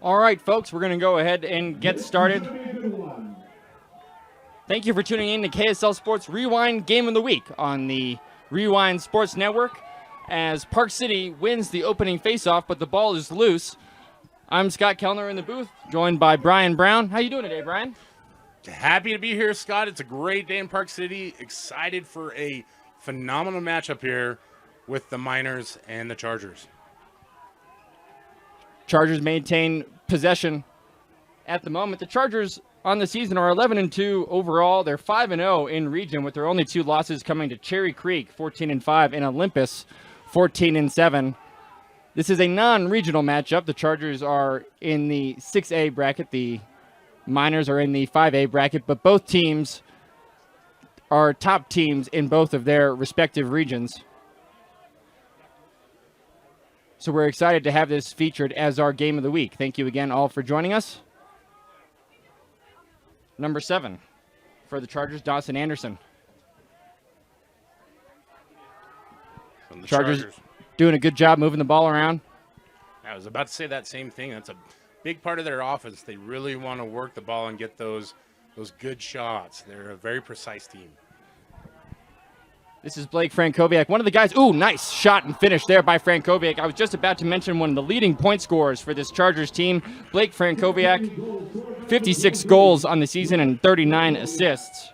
All right, folks, we're going to go ahead and get started. Thank you for tuning in to KSL Sports Rewind Game of the Week on the Rewind Sports Network as Park City wins the opening faceoff, but the ball is loose. I'm Scott Kellner in the booth, joined by Brian Brown. How you doing today, Brian? Happy to be here, Scott. It's a great day in Park City. Excited for a phenomenal matchup here with the Miners and the Chargers. Chargers maintain possession at the moment. The Chargers on the season are 11-2 overall. They're 5-0 in region, with their only two losses coming to Cherry Creek, 14-5, and Olympus, 14-7. This is a non-regional matchup. The Chargers are in the 6A bracket. The Miners are in the 5A bracket, but both teams are top teams in both of their respective regions. So we're excited to have this featured as our game of the week. Thank you again all for joining us. Number 7 for the Chargers, Dawson Anderson. Chargers doing a good job moving the ball around. I was about to say that same thing. That's a big part of their offense. They really want to work the ball and get those good shots. They're a very precise team. This is Blake Frankowiak, one of the guys. Ooh, nice shot and finish there by Frankowiak. I was just about to mention one of the leading point scorers for this Chargers team, Blake Frankowiak. 56 goals on the season and 39 assists.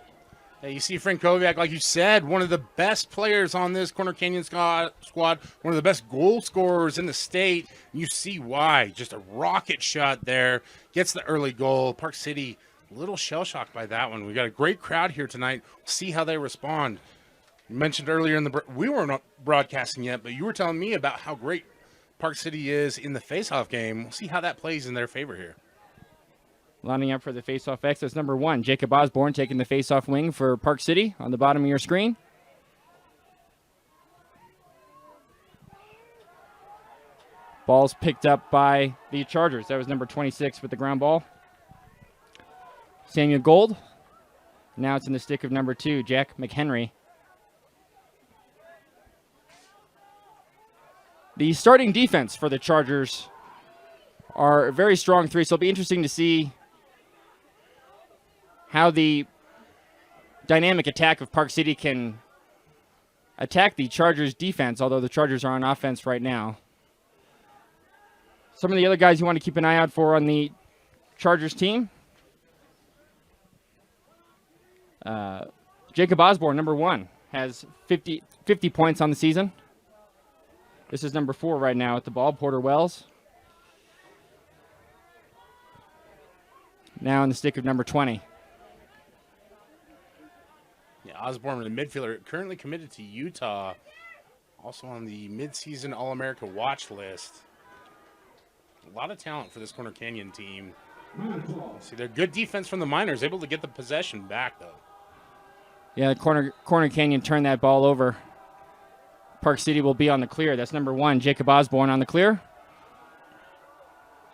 Hey, you see Frankowiak, like you said, one of the best players on this Corner Canyon squad, one of the best goal scorers in the state. You see why. Just a rocket shot there. Gets the early goal. Park City, a little shell-shocked by that one. We got a great crowd here tonight. We'll see how they respond. You mentioned earlier we weren't broadcasting yet, but you were telling me about how great Park City is in the face-off game. We'll see how that plays in their favor here. Lining up for the face-off X is number 1, Jacob Osborne, taking the face-off wing for Park City on the bottom of your screen. Ball's picked up by the Chargers. That was number 26 with the ground ball. Samuel Gold. Now it's in the stick of number 2, Jack McHenry. The starting defense for the Chargers are a very strong three, so it'll be interesting to see how the dynamic attack of Park City can attack the Chargers' defense, although the Chargers are on offense right now. Some of the other guys you want to keep an eye out for on the Chargers team. Jacob Osborne, number 1, has 50 points on the season. This is number 4 right now at the ball, Porter Wells. Now in the stick of number 20. Yeah, Osborne, the midfielder, currently committed to Utah. Also on the midseason All-America watch list. A lot of talent for this Corner Canyon team. See, they're good defense from the Miners, able to get the possession back, though. Yeah, Corner Canyon turned that ball over. Park City will be on the clear. That's number 1, Jacob Osborne on the clear.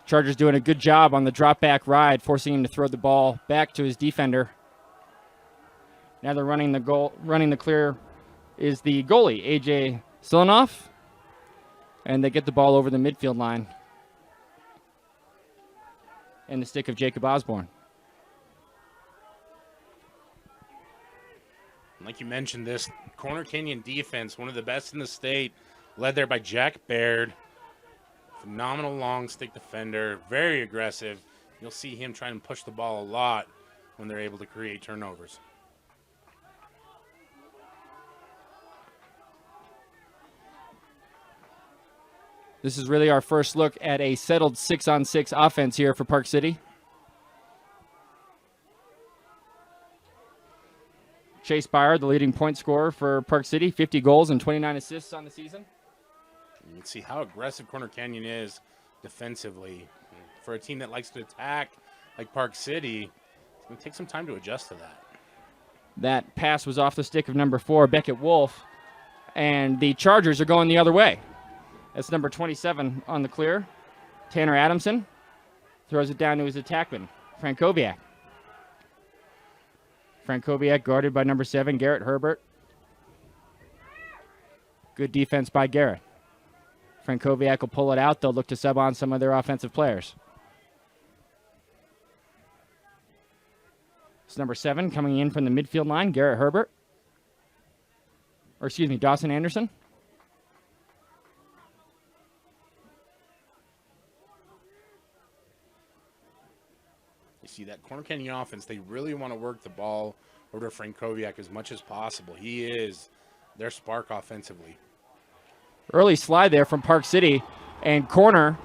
Chargers doing a good job on the drop-back ride, forcing him to throw the ball back to his defender. Now they're running the clear is the goalie, AJ Silanoff. And they get the ball over the midfield line. And the stick of Jacob Osborne. Like you mentioned, this Corner Canyon defense, one of the best in the state, led there by Jack Baird. Phenomenal long stick defender, very aggressive. You'll see him trying to push the ball a lot when they're able to create turnovers. This is really our first look at a settled 6-on-6 offense here for Park City. Chase Byer, the leading point scorer for Park City, 50 goals and 29 assists on the season. You can see how aggressive Corner Canyon is defensively. For a team that likes to attack like Park City, it's going to take some time to adjust to that. That pass was off the stick of number 4, Beckett Wolf, and the Chargers are going the other way. That's number 27 on the clear. Tanner Adamson throws it down to his attackman, Frankowiak. Frankowiak guarded by number 7, Garrett Herbert. Good defense by Garrett. Frankowiak will pull it out. They'll look to sub on some of their offensive players. It's number 7 coming in from the midfield line, Garrett Herbert. Or excuse me, Dawson Anderson. You see that Corner Canyon offense, they really want to work the ball over to Frankowiak as much as possible. He is their spark offensively. Early slide there from Park City, and corner.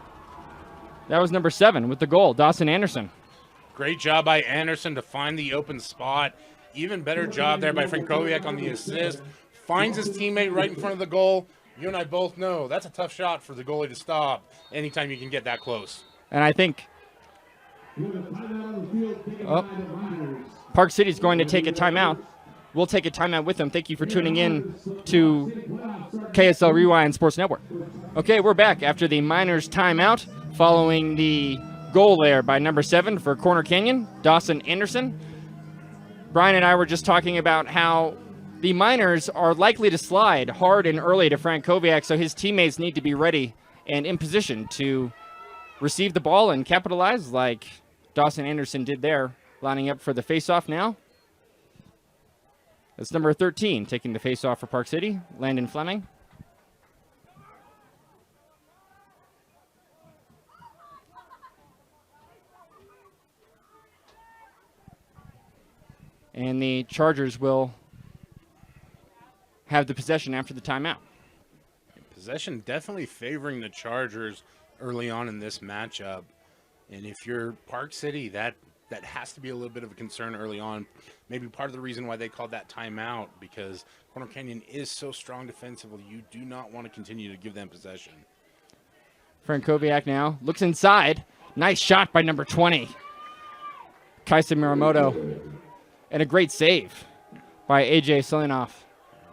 That was number 7 with the goal, Dawson Anderson. Great job by Anderson to find the open spot. Even better job there by Frankowiak on the assist. Finds his teammate right in front of the goal. You and I both know that's a tough shot for the goalie to stop anytime you can get that close. And I think Park City's going to take a timeout. We'll take a timeout with them. Thank you for tuning in to KSL Rewind Sports Network. Okay, we're back after the Miners timeout following the goal there by number 7 for Corner Canyon, Dawson Anderson. Brian and I were just talking about how the Miners are likely to slide hard and early to Frankowiak, so his teammates need to be ready and in position to receive the ball and capitalize like Dawson Anderson did there, lining up for the faceoff now. That's number 13 taking the faceoff for Park City, Landon Fleming. And the Chargers will have the possession after the timeout. Possession definitely favoring the Chargers early on in this matchup. And if you're Park City, that has to be a little bit of a concern early on. Maybe part of the reason why they called that timeout, because Corner Canyon is so strong defensively. You do not want to continue to give them possession. Frankowiak now looks inside. Nice shot by number 20, Kaisa Muramoto. And a great save by A.J. Selinoff.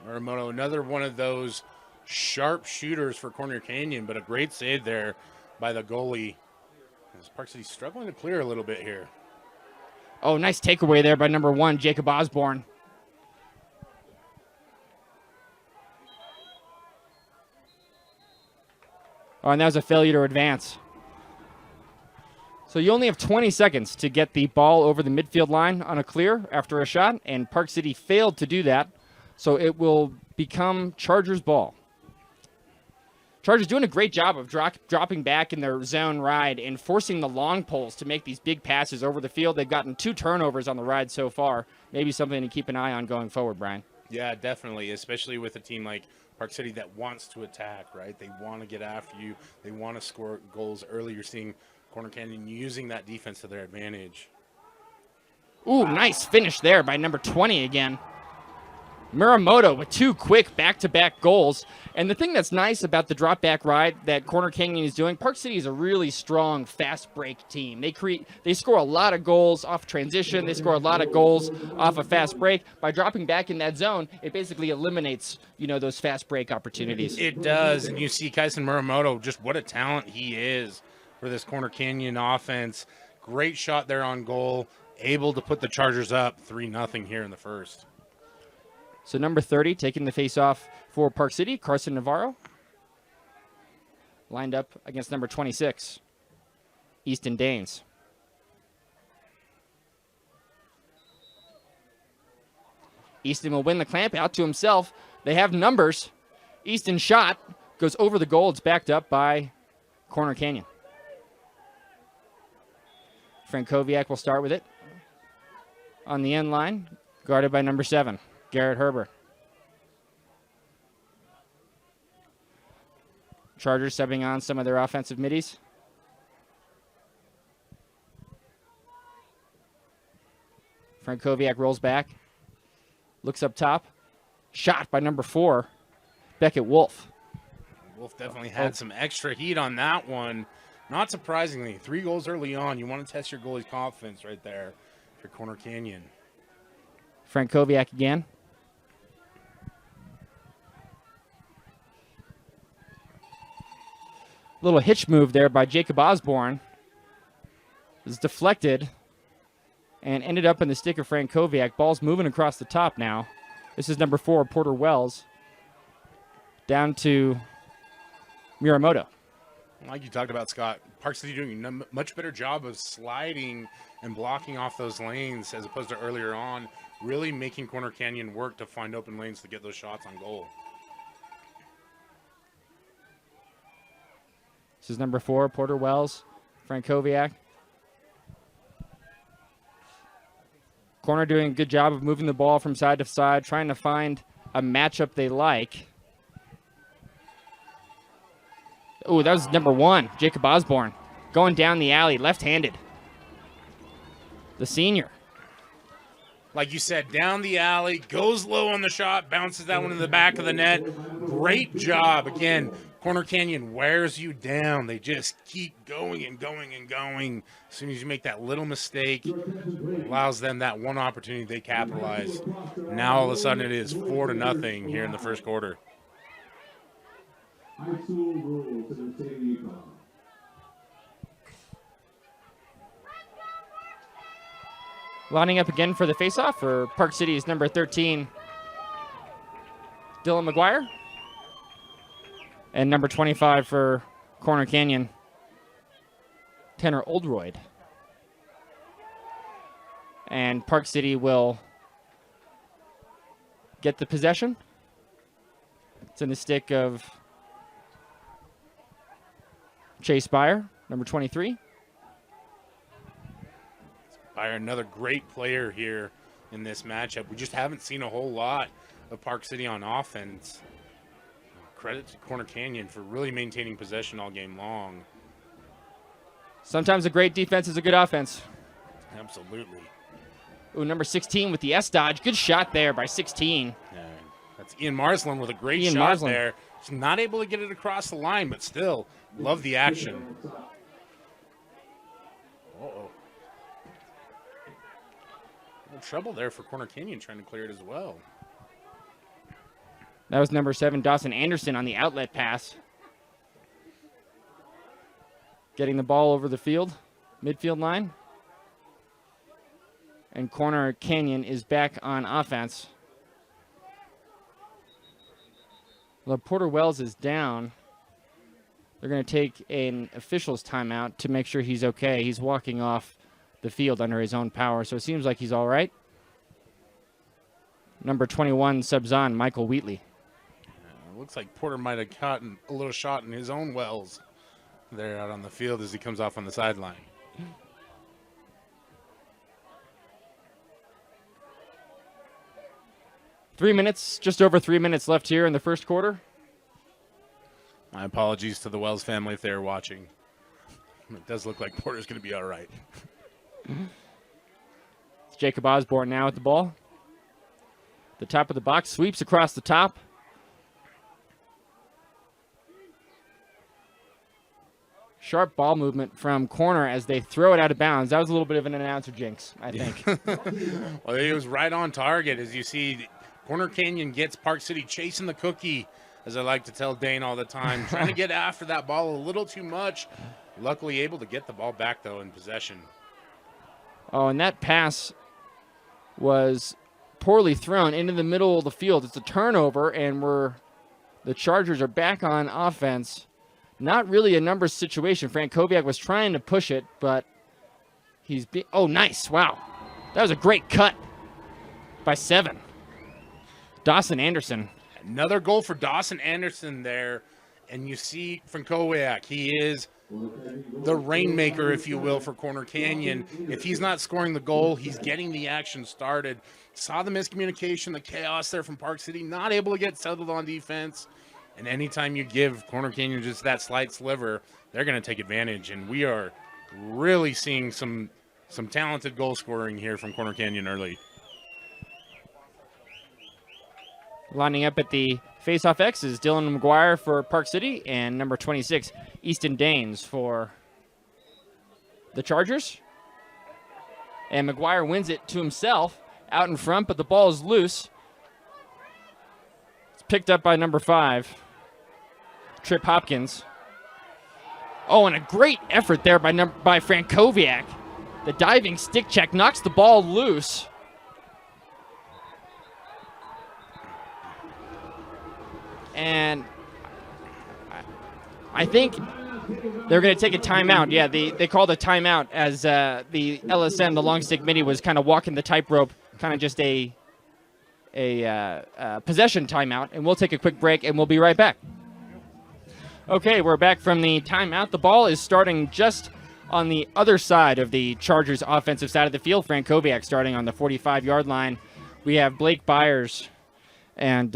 Muramoto, another one of those sharp shooters for Corner Canyon, but a great save there by the goalie. As Park City's struggling to clear a little bit here. Oh, nice takeaway there by number 1, Jacob Osborne. Oh, and that was a failure to advance. So you only have 20 seconds to get the ball over the midfield line on a clear after a shot, and Park City failed to do that, so it will become Chargers ball. Chargers doing a great job of dropping back in their zone ride and forcing the long poles to make these big passes over the field. They've gotten 2 turnovers on the ride so far. Maybe something to keep an eye on going forward, Brian. Yeah, definitely, especially with a team like Park City that wants to attack, right? They want to get after you. They want to score goals early. You're seeing Corner Canyon using that defense to their advantage. Ooh, nice finish there by number 20 again. Muramoto with 2 quick back-to-back goals. And the thing that's nice about the drop-back ride that Corner Canyon is doing, Park City is a really strong fast break team. They score a lot of goals off transition. They score a lot of goals off a fast break. By dropping back in that zone, it basically eliminates, those fast break opportunities. It does, and you see Kaisen Muramoto, just what a talent he is for this Corner Canyon offense. Great shot there on goal, able to put the Chargers up 3-0 here in the first. So number 30 taking the face-off for Park City, Carson Navarro. Lined up against number 26, Easton Danes. Easton will win the clamp out to himself. They have numbers. Easton's shot goes over the goal. It's backed up by Corner Canyon. Frankowiak will start with it. On the end line, guarded by number 7, Garrett Herbert. Chargers subbing on some of their offensive middies. Frankowiak rolls back. Looks up top. Shot by number 4, Beckett Wolf. Wolf definitely had some extra heat on that one. Not surprisingly, 3 goals early on. You want to test your goalie's confidence right there for Corner Canyon. Frankowiak again. Little hitch move there by Jacob Osborne. It was deflected and ended up in the stick of Frankowiak. Ball's moving across the top now. This is number 4, Porter Wells. Down to Muramoto. Like you talked about, Scott, Park City doing a much better job of sliding and blocking off those lanes as opposed to earlier on, really making Corner Canyon work to find open lanes to get those shots on goal. This is number 4, Porter Wells, Frankowiak. Corner doing a good job of moving the ball from side to side, trying to find a matchup they like. Oh, that was number 1, Jacob Osborne, going down the alley, left-handed. The senior. Like you said, down the alley, goes low on the shot, bounces that one in the back of the net. Great job. Again, Corner Canyon wears you down. They just keep going and going and going. As soon as you make that little mistake, allows them that one opportunity, they capitalize. Now all of a sudden it is 4-0 here in the first quarter. Lining up again for the faceoff for Park City's number 13, Dylan McGuire. And number 25 for Corner Canyon, Tanner Oldroyd. And Park City will get the possession. It's in the stick of Chase Byer, number 23. Byer, another great player here in this matchup. We just haven't seen a whole lot of Park City on offense. Credit to Corner Canyon for really maintaining possession all game long. Sometimes a great defense is a good offense. Absolutely. Ooh, number 16 with the S-dodge. Good shot there by 16. Yeah, that's Ian Marsland with a great Ian shot Marsland there. He's not able to get it across the line, but still, love the action. Uh-oh. Trouble there for Corner Canyon trying to clear it as well. That was number 7, Dawson Anderson, on the outlet pass. Getting the ball over the field, midfield line. And Corner Canyon is back on offense. Well, Porter Wells is down. They're going to take an official's timeout to make sure he's okay. He's walking off the field under his own power, so it seems like he's all right. Number 21 subs on, Michael Wheatley. Looks like Porter might have caught a little shot in his own wells there out on the field as he comes off on the sideline. Just over 3 minutes left here in the first quarter. My apologies to the Wells family if they're watching. It does look like Porter's going to be all right. It's Jacob Osborne now at the ball. The top of the box, sweeps across the top. Sharp ball movement from Corner as they throw it out of bounds. That was a little bit of an announcer jinx, I think. Well, he was right on target. As you see, Corner Canyon gets Park City chasing the cookie, as I like to tell Dane all the time, trying to get after that ball a little too much. Luckily able to get the ball back, though, in possession. Oh, and that pass was poorly thrown into the middle of the field. It's a turnover, and the Chargers are back on offense. Not really a numbers situation. Frankowiak was trying to push it, but oh, nice. Wow. That was a great cut by 7. Dawson Anderson. Another goal for Dawson Anderson there. And you see Frankowiak. He is the rainmaker, if you will, for Corner Canyon. If he's not scoring the goal, he's getting the action started. Saw the miscommunication, the chaos there from Park City. Not able to get settled on defense. And anytime you give Corner Canyon just that slight sliver, they're going to take advantage. And we are really seeing some talented goal scoring here from Corner Canyon early. Lining up at the face-off X is Dylan McGuire for Park City and number 26, Easton Danes for the Chargers. And McGuire wins it to himself out in front, but the ball is loose. It's picked up by number 5. Trip Hopkins. Oh, and a great effort there by Frankowiak. The diving stick check knocks the ball loose. And I think They're going to take a timeout. Yeah, they called a timeout as the LSM, the long stick mini, was kind of walking the tightrope, kind of just a possession timeout. And we'll take a quick break, and we'll be right back. Okay, we're back from the timeout. The ball is starting just on the other side of the Chargers' offensive side of the field. Frankowiak starting on the 45-yard line. We have Blake Byers and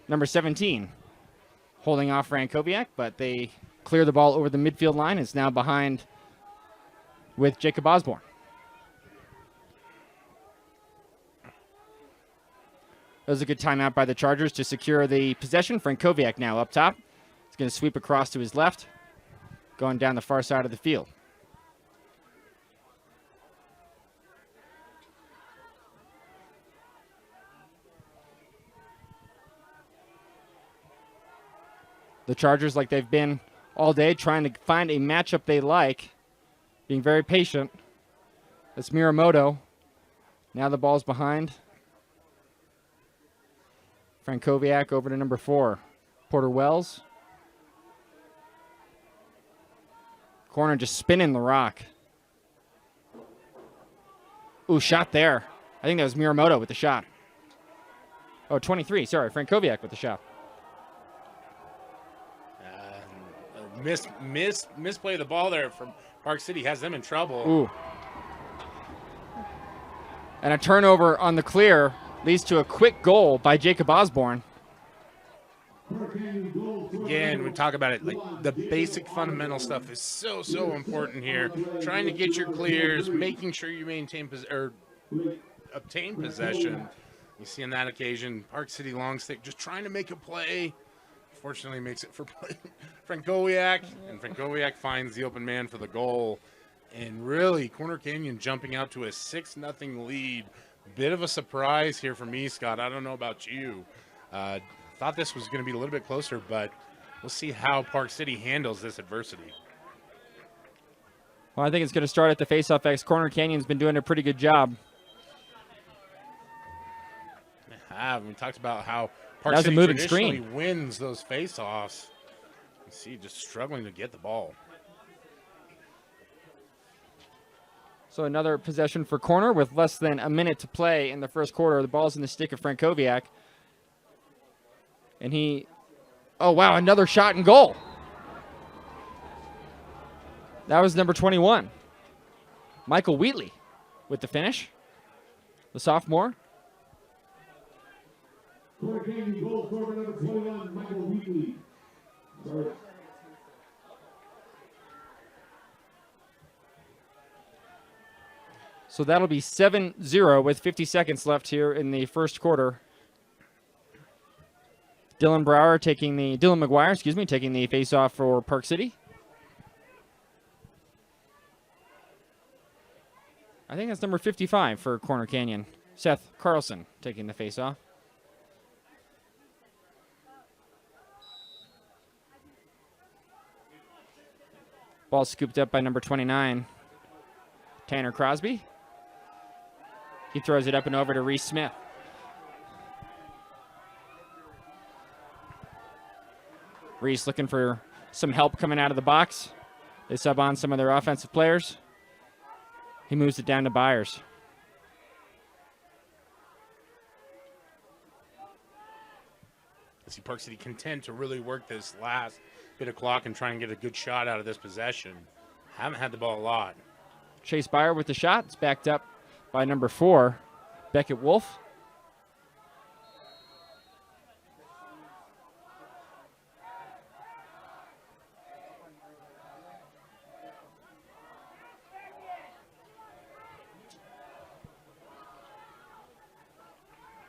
number 17 holding off Frankowiak, but they clear the ball over the midfield line. It's now behind with Jacob Osborne. That was a good timeout by the Chargers to secure the possession. Frankowiak now up top. He's going to sweep across to his left, going down the far side of the field. The Chargers, like they've been all day, trying to find a matchup they like, being very patient. That's Miramoto. Now the ball's behind. Frankowiak over to number 4, Porter Wells. Corner just spinning the rock. Ooh, shot there. I think that was Miramoto with the shot. Oh, 23, sorry, Frankowiak with the shot. Misplay the ball there from Park City has them in trouble. Ooh. And a turnover on the clear leads to a quick goal by Jacob Osborne. Again, we talk about it, like the basic fundamental stuff is so important here. Trying to get your clears, making sure you maintain obtain possession. You see on that occasion, Park City long stick just trying to make a play. Fortunately, makes it for Frankowiak, and Frankowiak finds the open man for the goal. And really, Corner Canyon jumping out to a 6-0 lead. Bit of a surprise here for me, Scott. I don't know about you. Thought this was going to be a little bit closer, but we'll see how Park City handles this adversity. Well, I think it's going to start at the faceoff X. Corner Canyon's been doing a pretty good job. We talked about how Park City traditionally wins those faceoffs. You see, just struggling to get the ball. So another possession for Corner with less than a minute to play in the first quarter. The ball's in the stick of Frankowiak. And oh wow, another shot and goal. That was number 21. Michael Wheatley with the finish. The sophomore. Goal scorer number 21, Michael Wheatley. So that'll be 7-0 with 50 seconds left here in the first quarter. Dylan McGuire taking the face-off for Park City. I think that's number 55 for Corner Canyon. Seth Carlson taking the face-off. Ball scooped up by number 29, Tanner Crosby. He throws it up and over to Reese Smith. Reese looking for some help coming out of the box. They sub on some of their offensive players. He moves it down to Byers. I see Park City content to really work this last bit of clock and try and get a good shot out of this possession. Haven't had the ball a lot. Chase Byer with the shot. It's backed up by number 4, Beckett Wolf.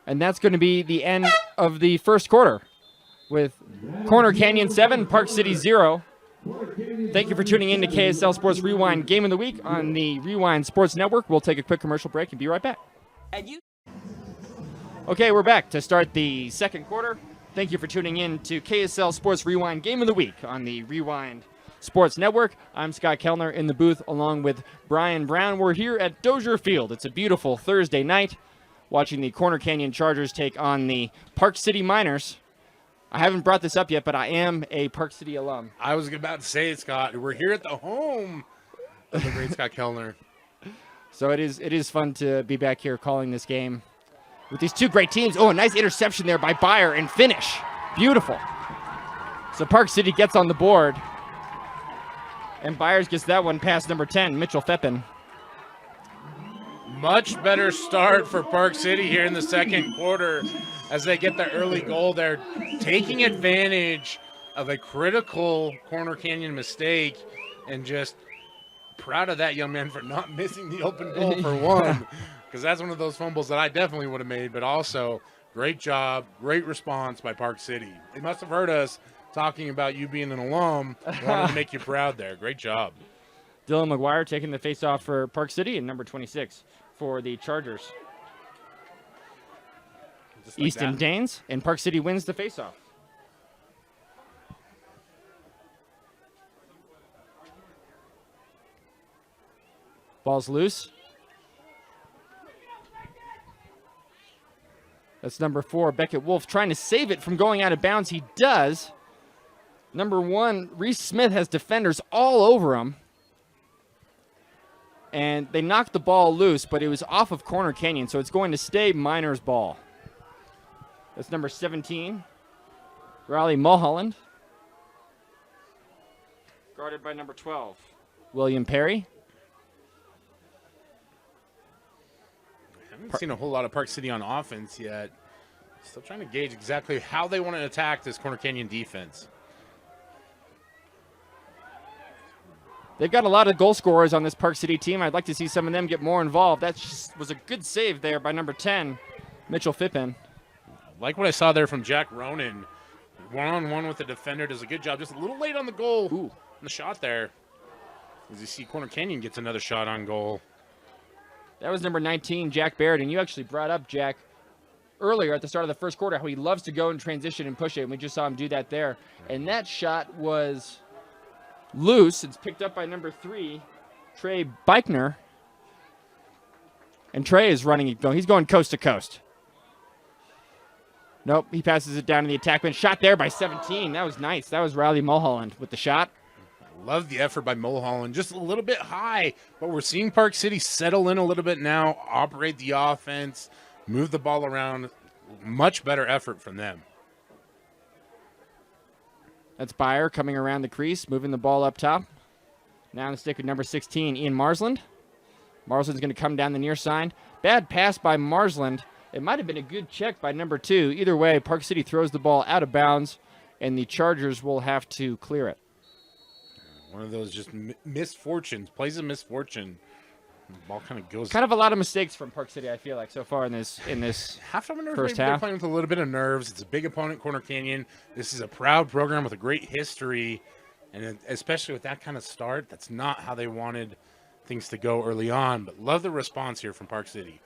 And that's going to be the end of the first quarter with Corner Canyon 7, Park City 0. Thank you for tuning in to KSL Sports Rewind Game of the Week on the Rewind Sports Network. We'll take a quick commercial break and be right back. Okay, we're back to start the second quarter. Thank you for tuning in to KSL Sports Rewind Game of the Week on the Rewind Sports Network. I'm Scott Kellner in the booth along with Brian Brown. We're here at Dozier Field. It's a beautiful Thursday night watching the Corner Canyon Chargers take on the Park City Miners. I haven't brought this up yet, but I am a Park City alum. I was about to say it, Scott. We're here at the home of the great Scott Kellner. So it is fun to be back here calling this game with these two great teams. Oh, a nice interception there by Beyer and finish. Beautiful. So Park City gets on the board. And Byers gets that one past number 10, Mitchell Feppin. Much better start for Park City here in the second quarter as they get the early goal there, taking advantage of a critical Corner Canyon mistake, and just proud of that young man for not missing the open goal for one, because that's one of those fumbles that I definitely would have made, but also great job, great response by Park City. They must have heard us talking about you being an alum, wanted to make you proud there. Great job. Dylan McGuire taking the face-off for Park City, and number 26 for the Chargers. Like Easton Danes, and Park City wins the face-off. Ball's loose. That's number 4, Beckett Wolf, trying to save it from going out of bounds. He does. Number 1, Reese Smith has defenders all over him. And they knocked the ball loose, but it was off of Corner Canyon, so it's going to stay Miner's ball. That's number 17, Riley Mulholland. Guarded by number 12, William Perry. I haven't seen a whole lot of Park City on offense yet. Still trying to gauge exactly how they want to attack this Corner Canyon defense. They've got a lot of goal scorers on this Park City team. I'd like to see some of them get more involved. That was a good save there by number 10, Mitchell Fippen. Like what I saw there from Jack Ronan. One-on-one with the defender, does a good job. Just a little late on the goal. Ooh. On the shot there. As you see, Corner Canyon gets another shot on goal. That was number 19, Jack Baird, and you actually brought up Jack earlier at the start of the first quarter, how he loves to go and transition and push it, and we just saw him do that there. And that shot was loose. It's picked up by number 3, Trey Beichner. And Trey is running it. He's going coast to coast. Nope, he passes it down to the attackman. Shot there by 17. That was nice. That was Riley Mulholland with the shot. Love the effort by Mulholland. Just a little bit high, but we're seeing Park City settle in a little bit now, operate the offense, move the ball around. Much better effort from them. That's Beyer coming around the crease, moving the ball up top. Now on the stick with number 16, Ian Marsland. Marsland's going to come down the near side. Bad pass by Marsland. It might have been a good check by number 2. Either way, Park City throws the ball out of bounds, and the Chargers will have to clear it. One of those just misfortunes, plays of misfortune. The ball kind of goes. Kind of a lot of mistakes from Park City, I feel like, so far in this first half. They're playing with a little bit of nerves. It's a big opponent, Corner Canyon. This is a proud program with a great history, and especially with that kind of start, that's not how they wanted things to go early on. But love the response here from Park City.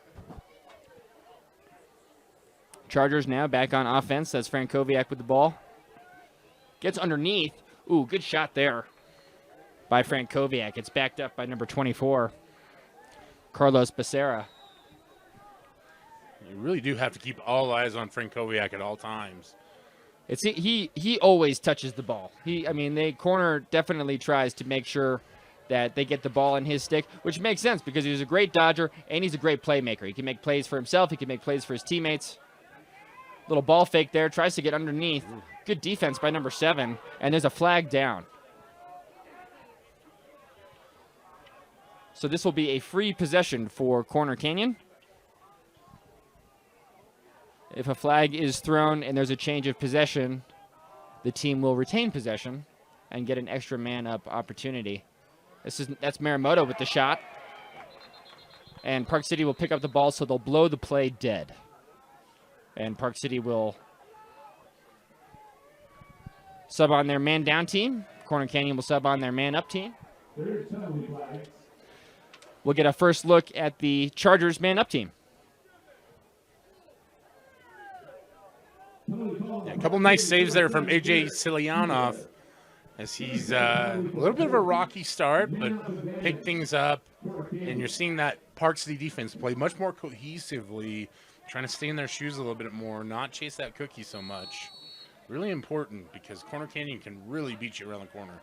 Chargers now back on offense. That's Frankowiak with the ball. Gets underneath. Ooh, good shot there by Frankowiak. It's backed up by number 24, Carlos Becerra. You really do have to keep all eyes on Frankowiak at all times. He always touches the ball. The corner definitely tries to make sure that they get the ball in his stick, which makes sense because he's a great dodger and he's a great playmaker. He can make plays for himself. He can make plays for his teammates. Little ball fake there. Tries to get underneath. Good defense by number 7. And there's a flag down. So this will be a free possession for Corner Canyon. If a flag is thrown and there's a change of possession, the team will retain possession and get an extra man-up opportunity. That's Marimoto with the shot. And Park City will pick up the ball, so they'll blow the play dead. And Park City will sub on their man-down team. Corner Canyon will sub on their man-up team. We'll get a first look at the Chargers man-up team. Yeah, a couple nice saves there from A.J. Silyanov as he's a little bit of a rocky start, but picked things up. And you're seeing that Park City defense play much more cohesively, trying to stay in their shoes a little bit more, not chase that cookie so much. Really important because Corner Canyon can really beat you around the corner.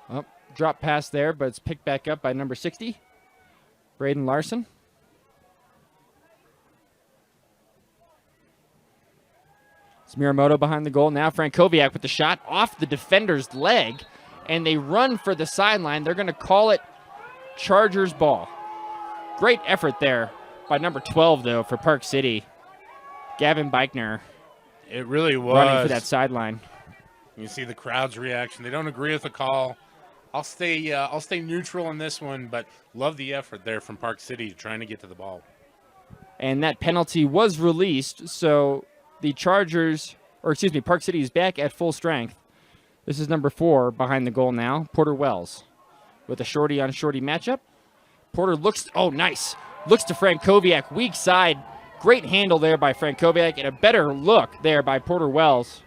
Oh, drop pass there, but it's picked back up by number 60, Braden Larson. It's Miramoto behind the goal. Now Frankowiak with the shot off the defender's leg, and they run for the sideline. They're going to call it Chargers ball. Great effort there by number 12, though, for Park City. Gavin Beichner. It really was. Running for that sideline. You see the crowd's reaction. They don't agree with the call. I'll stay neutral in this one, but love the effort there from Park City trying to get to the ball. And that penalty was released, so the Chargers, or excuse me, Park City is back at full strength. This is number 4 behind the goal now, Porter Wells, with a shorty-on-shorty matchup. Porter looks, oh, nice. Looks to Frankowiak, weak side. Great handle there by Frankowiak, and a better look there by Porter Wells.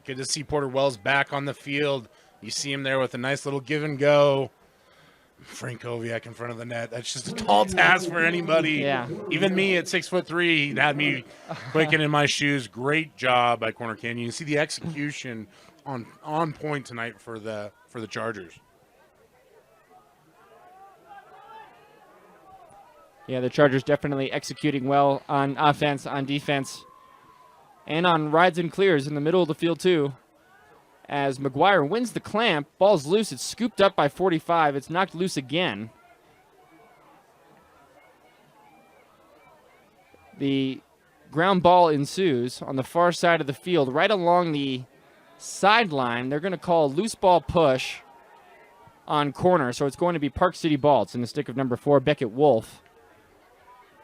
Good to see Porter Wells back on the field. You see him there with a nice little give and go. Frankowiak in front of the net. That's just a tall task for anybody. Yeah. Even me at 6'3", he had me clicking in my shoes. Great job by Corner Canyon. You see the execution on point tonight for the Chargers. Yeah, the Chargers definitely executing well on offense, on defense, and on rides and clears in the middle of the field, too. As McGuire wins the clamp, ball's loose. It's scooped up by 45. It's knocked loose again. The ground ball ensues on the far side of the field, right along the sideline. They're going to call a loose ball push on corner, so it's going to be Park City ball. It's in the stick of number 4, Beckett Wolf.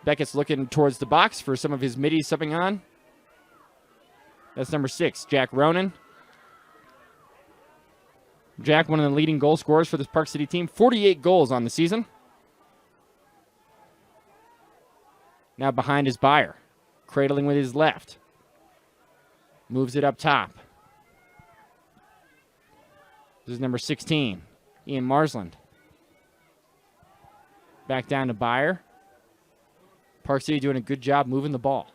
Beckett's looking towards the box for some of his middies subbing on. That's number 6, Jack Ronan. Jack, one of the leading goal scorers for this Park City team. 48 goals on the season. Now behind is Byer. Cradling with his left. Moves it up top. This is number 16, Ian Marsland. Back down to Byer. Park City doing a good job moving the ball.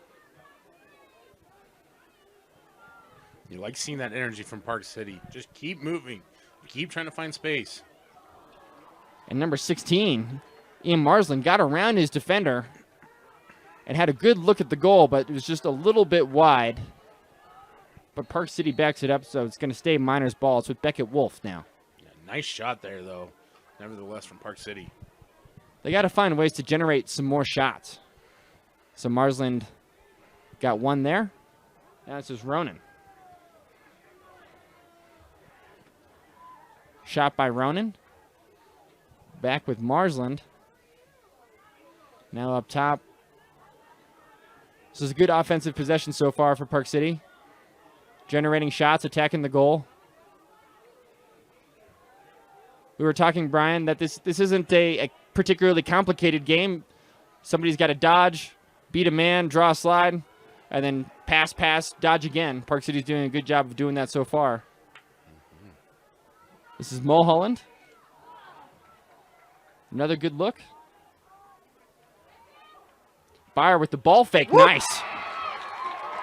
You like seeing that energy from Park City. Just keep moving. Keep trying to find space. And number 16, Ian Marsland, got around his defender and had a good look at the goal, but it was just a little bit wide. But Park City backs it up, so it's going to stay Miners' ball. It's with Beckett Wolf now. Yeah, nice shot there, though, nevertheless, from Park City. They got to find ways to generate some more shots. So Marsland got one there. Now this is Ronan. Shot by Ronan. Back with Marsland. Now up top. This is a good offensive possession so far for Park City. Generating shots, attacking the goal. We were talking, Brian, that this isn't a particularly complicated game. Somebody's got to dodge, beat a man, draw a slide, and then pass, dodge again. Park City's doing a good job of doing that so far. This is Mulholland. Another good look. Byer with the ball fake. Woo! Nice.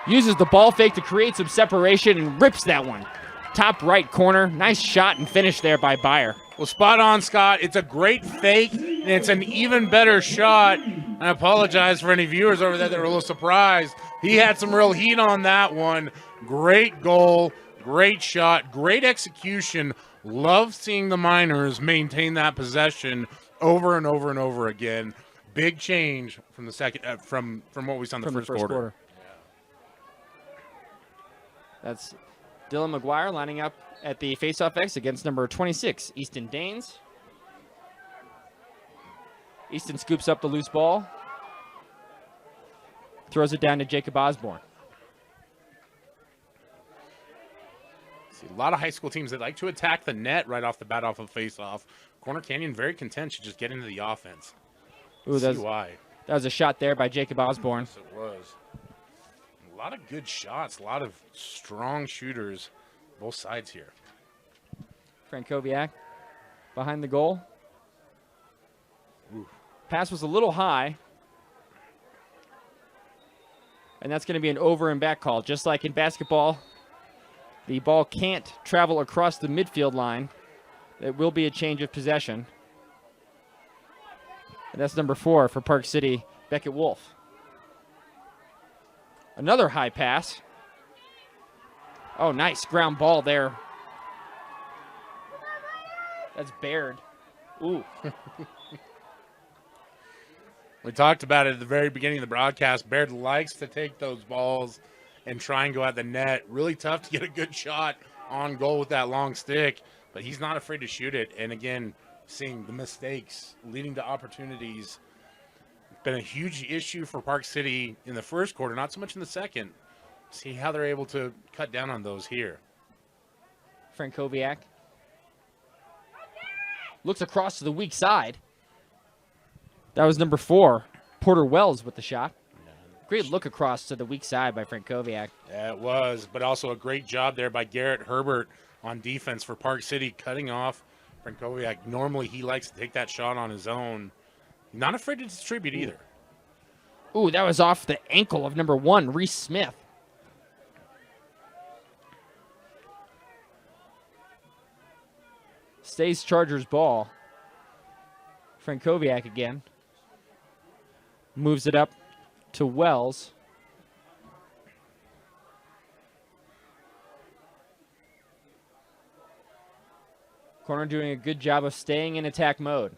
Uses the ball fake to create some separation and rips that one. Top right corner. Nice shot and finish there by Byer. Well, spot on, Scott. It's a great fake, and it's an even better shot. I apologize for any viewers over there that were a little surprised. He had some real heat on that one. Great goal, great shot, great execution. Love seeing the Miners maintain that possession over and over and over again. Big change from the second, from what we saw in the first quarter. Yeah. That's Dylan McGuire lining up at the faceoff X against number 26, Easton Danes. Easton scoops up the loose ball. Throws it down to Jacob Osborne. See, a lot of high school teams that like to attack the net right off the bat off of faceoff. Corner Canyon very content to just get into the offense. Ooh, why. That was a shot there by Jacob Osborne. Yes, it was. A lot of good shots, a lot of strong shooters, both sides here. Frankowiak behind the goal. Pass was a little high. And that's going to be an over and back call. Just like in basketball, the ball can't travel across the midfield line. It will be a change of possession. And that's number 4 for Park City, Beckett Wolf. Another high pass. Oh, nice ground ball there. That's Baird. Ooh. We talked about it at the very beginning of the broadcast. Baird likes to take those balls and try and go at the net. Really tough to get a good shot on goal with that long stick, but he's not afraid to shoot it. And again, seeing the mistakes leading to opportunities. It's been a huge issue for Park City in the first quarter, not so much in the second. See how they're able to cut down on those here. Frankowiak looks across to the weak side. That was number 4, Porter Wells with the shot. Great look across to the weak side by Frankowiak. Yeah, it was, but also a great job there by Garrett Herbert on defense for Park City, cutting off Frankowiak. Normally he likes to take that shot on his own. Not afraid to distribute either. Ooh, that was off the ankle of number 1, Reese Smith. Stays Chargers ball. Frankowiak again. Moves it up to Wells. Corner doing a good job of staying in attack mode.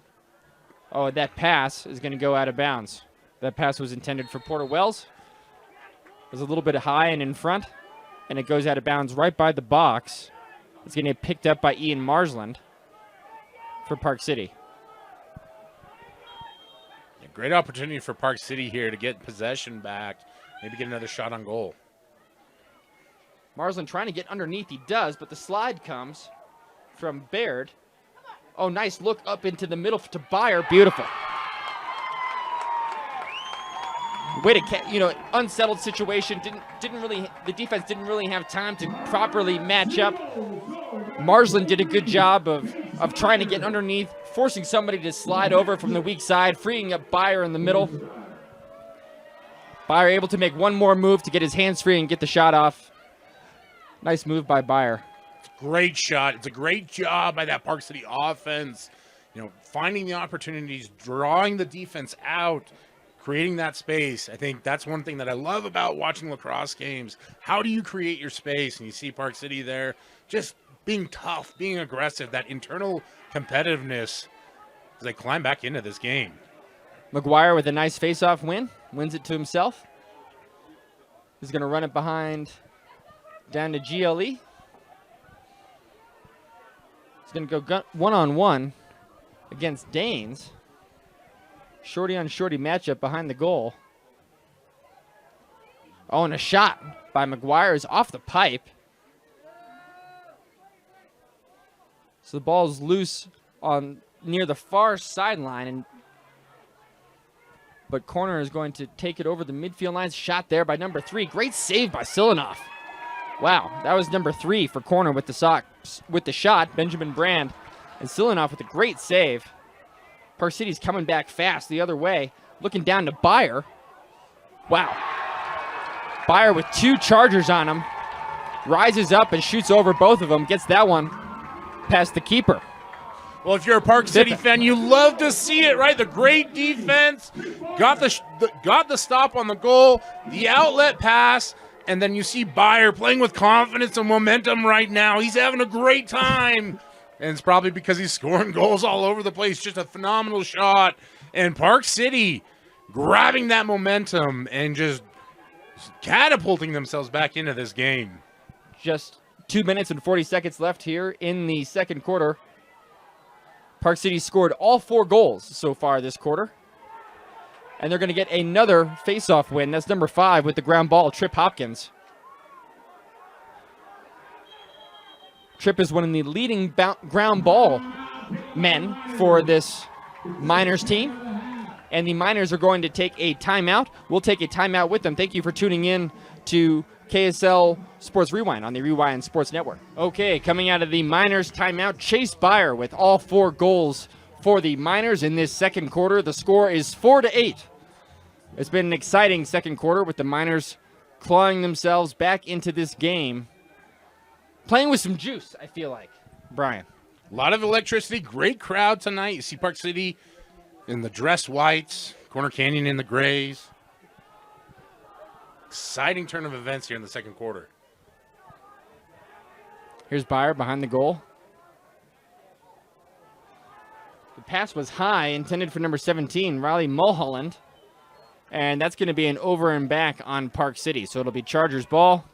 Oh, that pass is going to go out of bounds. That pass was intended for Porter Wells. It was a little bit high and in front, and it goes out of bounds right by the box. It's going to get picked up by Ian Marsland for Park City. Great opportunity for Park City here to get possession back, maybe get another shot on goal. Marsland trying to get underneath. He does, but the slide comes from Baird. Oh, nice look up into the middle to Byer. Beautiful. Way to, unsettled situation. The defense didn't really have time to properly match up. Marsland did a good job of trying to get underneath, forcing somebody to slide over from the weak side, freeing up Byer in the middle. Byer able to make one more move to get his hands free and get the shot off. Nice move by Byer. Great shot. It's a great job by that Park City offense. Finding the opportunities, drawing the defense out, creating that space. I think that's one thing that I love about watching lacrosse games. How do you create your space? And you see Park City there just being tough, being aggressive, that internal competitiveness as they climb back into this game. McGuire with a nice face-off win. Wins it to himself. He's going to run it behind down to GLE. He's going to go one-on-one against Danes. Shorty-on-shorty matchup behind the goal. Oh, and a shot by McGuire is off the pipe. So the ball's loose near the far sideline, but corner is going to take it over the midfield lines. Shot there by number 3. Great save by Silanoff. Wow, that was number 3 for corner with the shot. Benjamin Brand and Silanoff with a great save. Park City's coming back fast the other way, looking down to Byer. Wow. Byer with 2 Chargers on him. Rises up and shoots over both of them. Gets that one past the keeper. Well, if you're a Park City fan, you love to see it, right? The great defense, got the stop on the goal, the outlet pass, and then you see Byer playing with confidence and momentum right now. He's having a great time, and it's probably because he's scoring goals all over the place. Just a phenomenal shot, and Park City grabbing that momentum and just catapulting themselves back into this game. Just 2 minutes and 40 seconds left here in the second quarter. Park City scored all 4 goals so far this quarter. And they're going to get another face-off win. That's number 5 with the ground ball, Tripp Hopkins. Tripp is one of the leading ground ball men for this Miners team. And the Miners are going to take a timeout. We'll take a timeout with them. Thank you for tuning in to KSL Sports Rewind on the Rewind Sports Network. Okay, coming out of the Miners timeout, Chase Byer with all 4 goals for the Miners in this second quarter. The score is 4-8. It's been an exciting second quarter with the Miners clawing themselves back into this game. Playing with some juice, I feel like. Brian. A lot of electricity. Great crowd tonight. You see Park City in the dress whites, Corner Canyon in the grays. Exciting turn of events here in the second quarter. Here's Byer behind the goal. The pass was high, intended for number 17, Riley Mulholland. And that's going to be an over and back on Park City. So it'll be Chargers ball.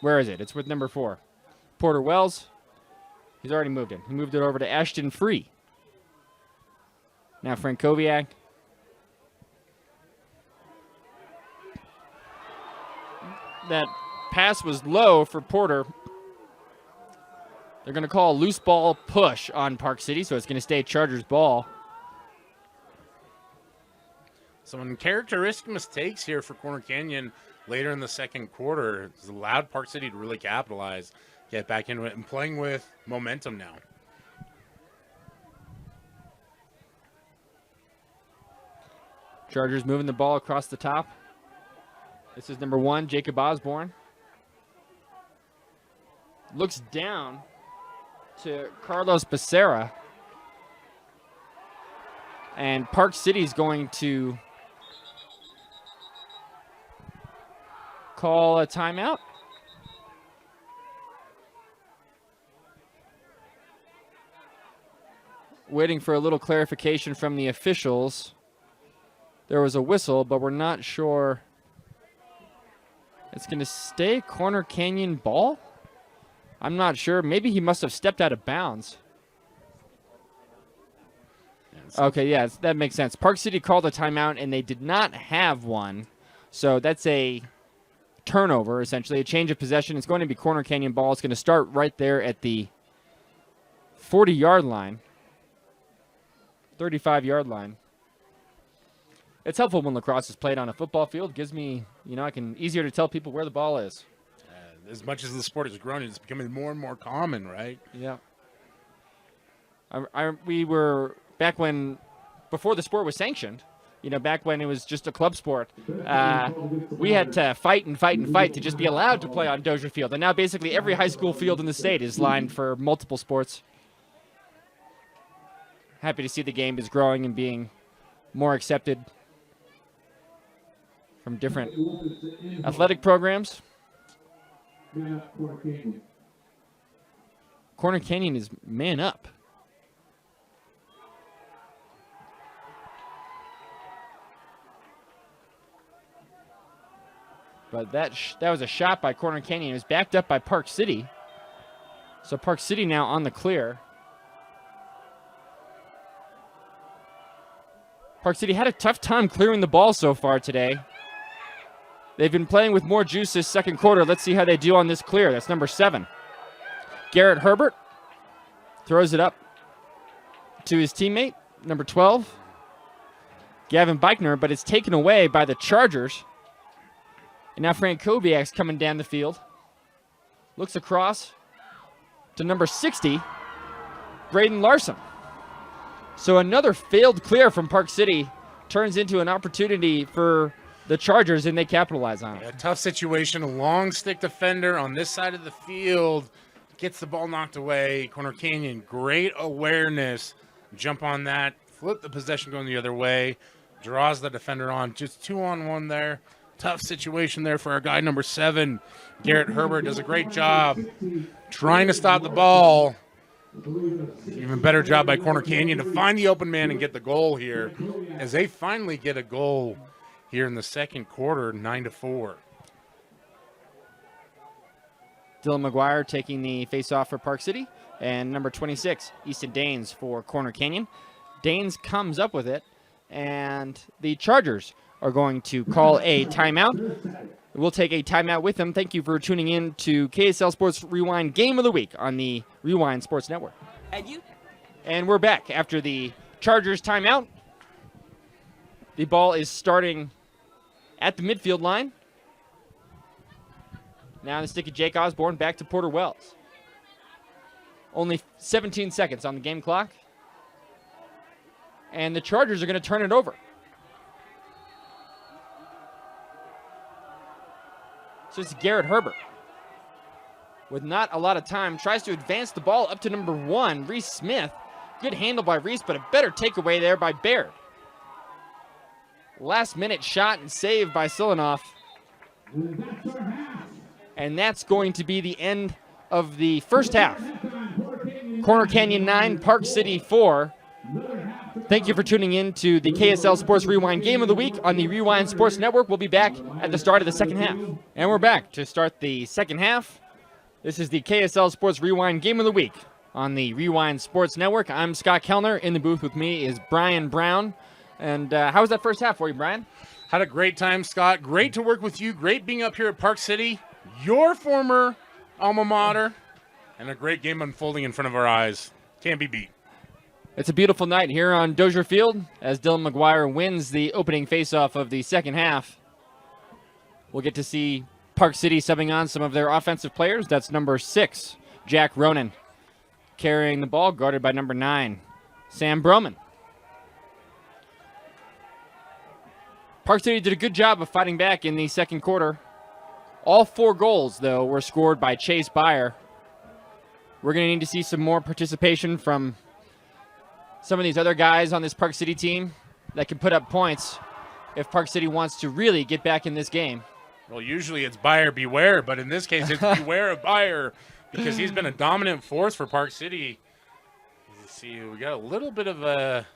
Where is it? It's with number 4. Porter Wells. He's already moved it. He moved it over to Ashton Free. Now Frankowiak. That pass was low for Porter. They're going to call a loose ball push on Park City, so it's going to stay Chargers ball. Some uncharacteristic mistakes here for Corner Canyon later in the second quarter. It's allowed Park City to really capitalize, get back into it, and playing with momentum now. Chargers moving the ball across the top. This is number 1, Jacob Osborne. Looks down to Carlos Becerra. And Park City's going to call a timeout. Waiting for a little clarification from the officials. There was a whistle, but we're not sure. It's going to stay Corner Canyon ball? I'm not sure. Maybe he must have stepped out of bounds. Okay, yeah, that makes sense. Park City called a timeout, and they did not have one. So that's a turnover, essentially, a change of possession. It's going to be Corner Canyon ball. It's going to start right there at the 40-yard line, 35-yard line. It's helpful when lacrosse is played on a football field. Gives me, I can easier to tell people where the ball is. As much as the sport has grown, it's becoming more and more common, right? Yeah. We were back when, before the sport was sanctioned, back when it was just a club sport, we had to fight to just be allowed to play on Dozier Field. And now basically every high school field in the state is lined for multiple sports. Happy to see the game is growing and being more accepted from different athletic programs. Corner Canyon is man up. But that was a shot by Corner Canyon. It was backed up by Park City. So Park City now on the clear. Park City had a tough time clearing the ball so far today. They've been playing with more juice this second quarter. Let's see how they do on this clear. That's number 7. Garrett Herbert throws it up to his teammate, number 12, Gavin Beichner, but it's taken away by the Chargers. And now Frank Kobiak's coming down the field. Looks across to number 60, Braden Larson. So another failed clear from Park City turns into an opportunity for the Chargers, and they capitalize on it. A tough situation. A long stick defender on this side of the field. Gets the ball knocked away. Corner Canyon, great awareness. Jump on that. Flip the possession going the other way. Draws the defender on. Just 2-on-1 there. Tough situation there for our guy number 7. Garrett Herbert does a great job trying to stop the ball. Even better job by Corner Canyon to find the open man and get the goal here, as they finally get a goal here in the second quarter, 9-4. Dylan McGuire taking the face-off for Park City, and number 26, Easton Danes for Corner Canyon. Danes comes up with it, and the Chargers are going to call a timeout. We'll take a timeout with them. Thank you for tuning in to KSL Sports Rewind Game of the Week on the Rewind Sports Network. And we're back after the Chargers timeout. The ball is starting at the midfield line. Now the stick of Jake Osborne back to Porter Wells. Only 17 seconds on the game clock. And the Chargers are going to turn it over. So it's Garrett Herbert. With not a lot of time, tries to advance the ball up to number 1, Reese Smith. Good handle by Reese, but a better takeaway there by Baird. Last minute shot and save by Silanoff. And that's going to be the end of the first half. Corner Canyon 9, Park City 4. Thank you for tuning in to the KSL Sports Rewind Game of the Week on the Rewind Sports Network. We'll be back at the start of the second half. And we're back to start the second half. This is the KSL Sports Rewind Game of the Week on the Rewind Sports Network. I'm Scott Kellner. In the booth with me is Brian Brown. And how was that first half for you, Brian? Had a great time, Scott. Great to work with you. Great being up here at Park City, your former alma mater, and a great game unfolding in front of our eyes. Can't be beat. It's a beautiful night here on Dozier Field as Dylan McGuire wins the opening faceoff of the second half. We'll get to see Park City subbing on some of their offensive players. That's number 6, Jack Ronan, carrying the ball, guarded by number 9, Sam Broman. Park City did a good job of fighting back in the second quarter. All 4 goals, though, were scored by Chase Byer. We're going to need to see some more participation from some of these other guys on this Park City team that can put up points if Park City wants to really get back in this game. Well, usually it's buyer beware, but in this case it's beware of buyer because he's been a dominant force for Park City. You see, we got a little bit of a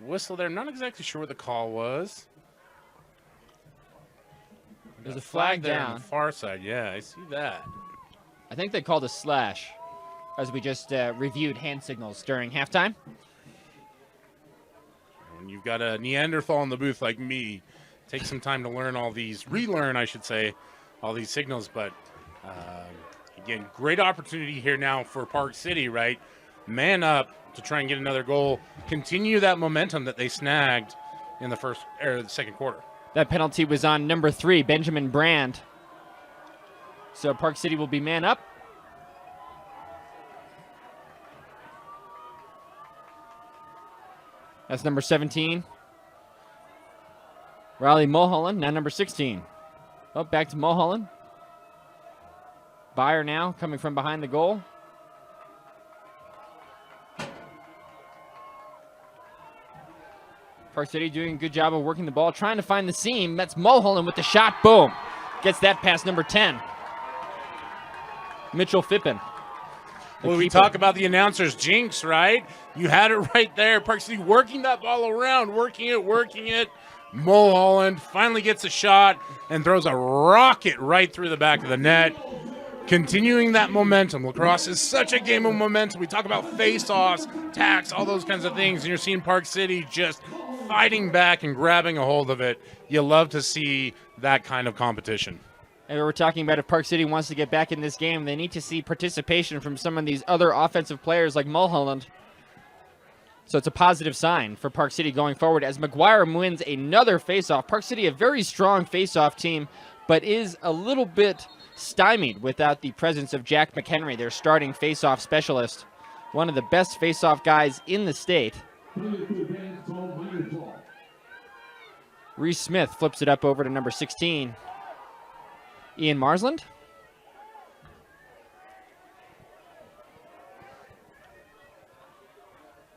whistle there. Not exactly sure what the call was. There's a flag there down. On the far side, yeah, I see that. I think they called a slash as we just reviewed hand signals during halftime. When you've got a Neanderthal in the booth like me, take some time to learn all these, relearn, I should say, all these signals. But, again, great opportunity here now for Park City, right? Man up to try and get another goal. Continue that momentum that they snagged in the second quarter. That penalty was on number 3, Benjamin Brand. So Park City will be man up. That's number 17. Riley Mulholland, now number 16. Oh, back to Mulholland. Byer now coming from behind the goal. Park City doing a good job of working the ball, trying to find the seam. That's Mulholland with the shot. Boom. Gets that past number 10. Mitchell Fippen. Well, we talk about the announcer's jinx, right? You had it right there. Park City working that ball around, working it. Mulholland finally gets a shot and throws a rocket right through the back of the net. Continuing that momentum. Lacrosse is such a game of momentum. We talk about face-offs, tacks, all those kinds of things, and you're seeing Park City just fighting back and grabbing a hold of it. You love to see that kind of competition. And we're talking about if Park City wants to get back in this game, they need to see participation from some of these other offensive players like Mulholland. So it's a positive sign for Park City going forward as McGuire wins another faceoff. Park City, a very strong faceoff team, but is a little bit stymied without the presence of Jack McHenry, their starting faceoff specialist, one of the best faceoff guys in the state. Reese Smith flips it up over to number 16. Ian Marsland.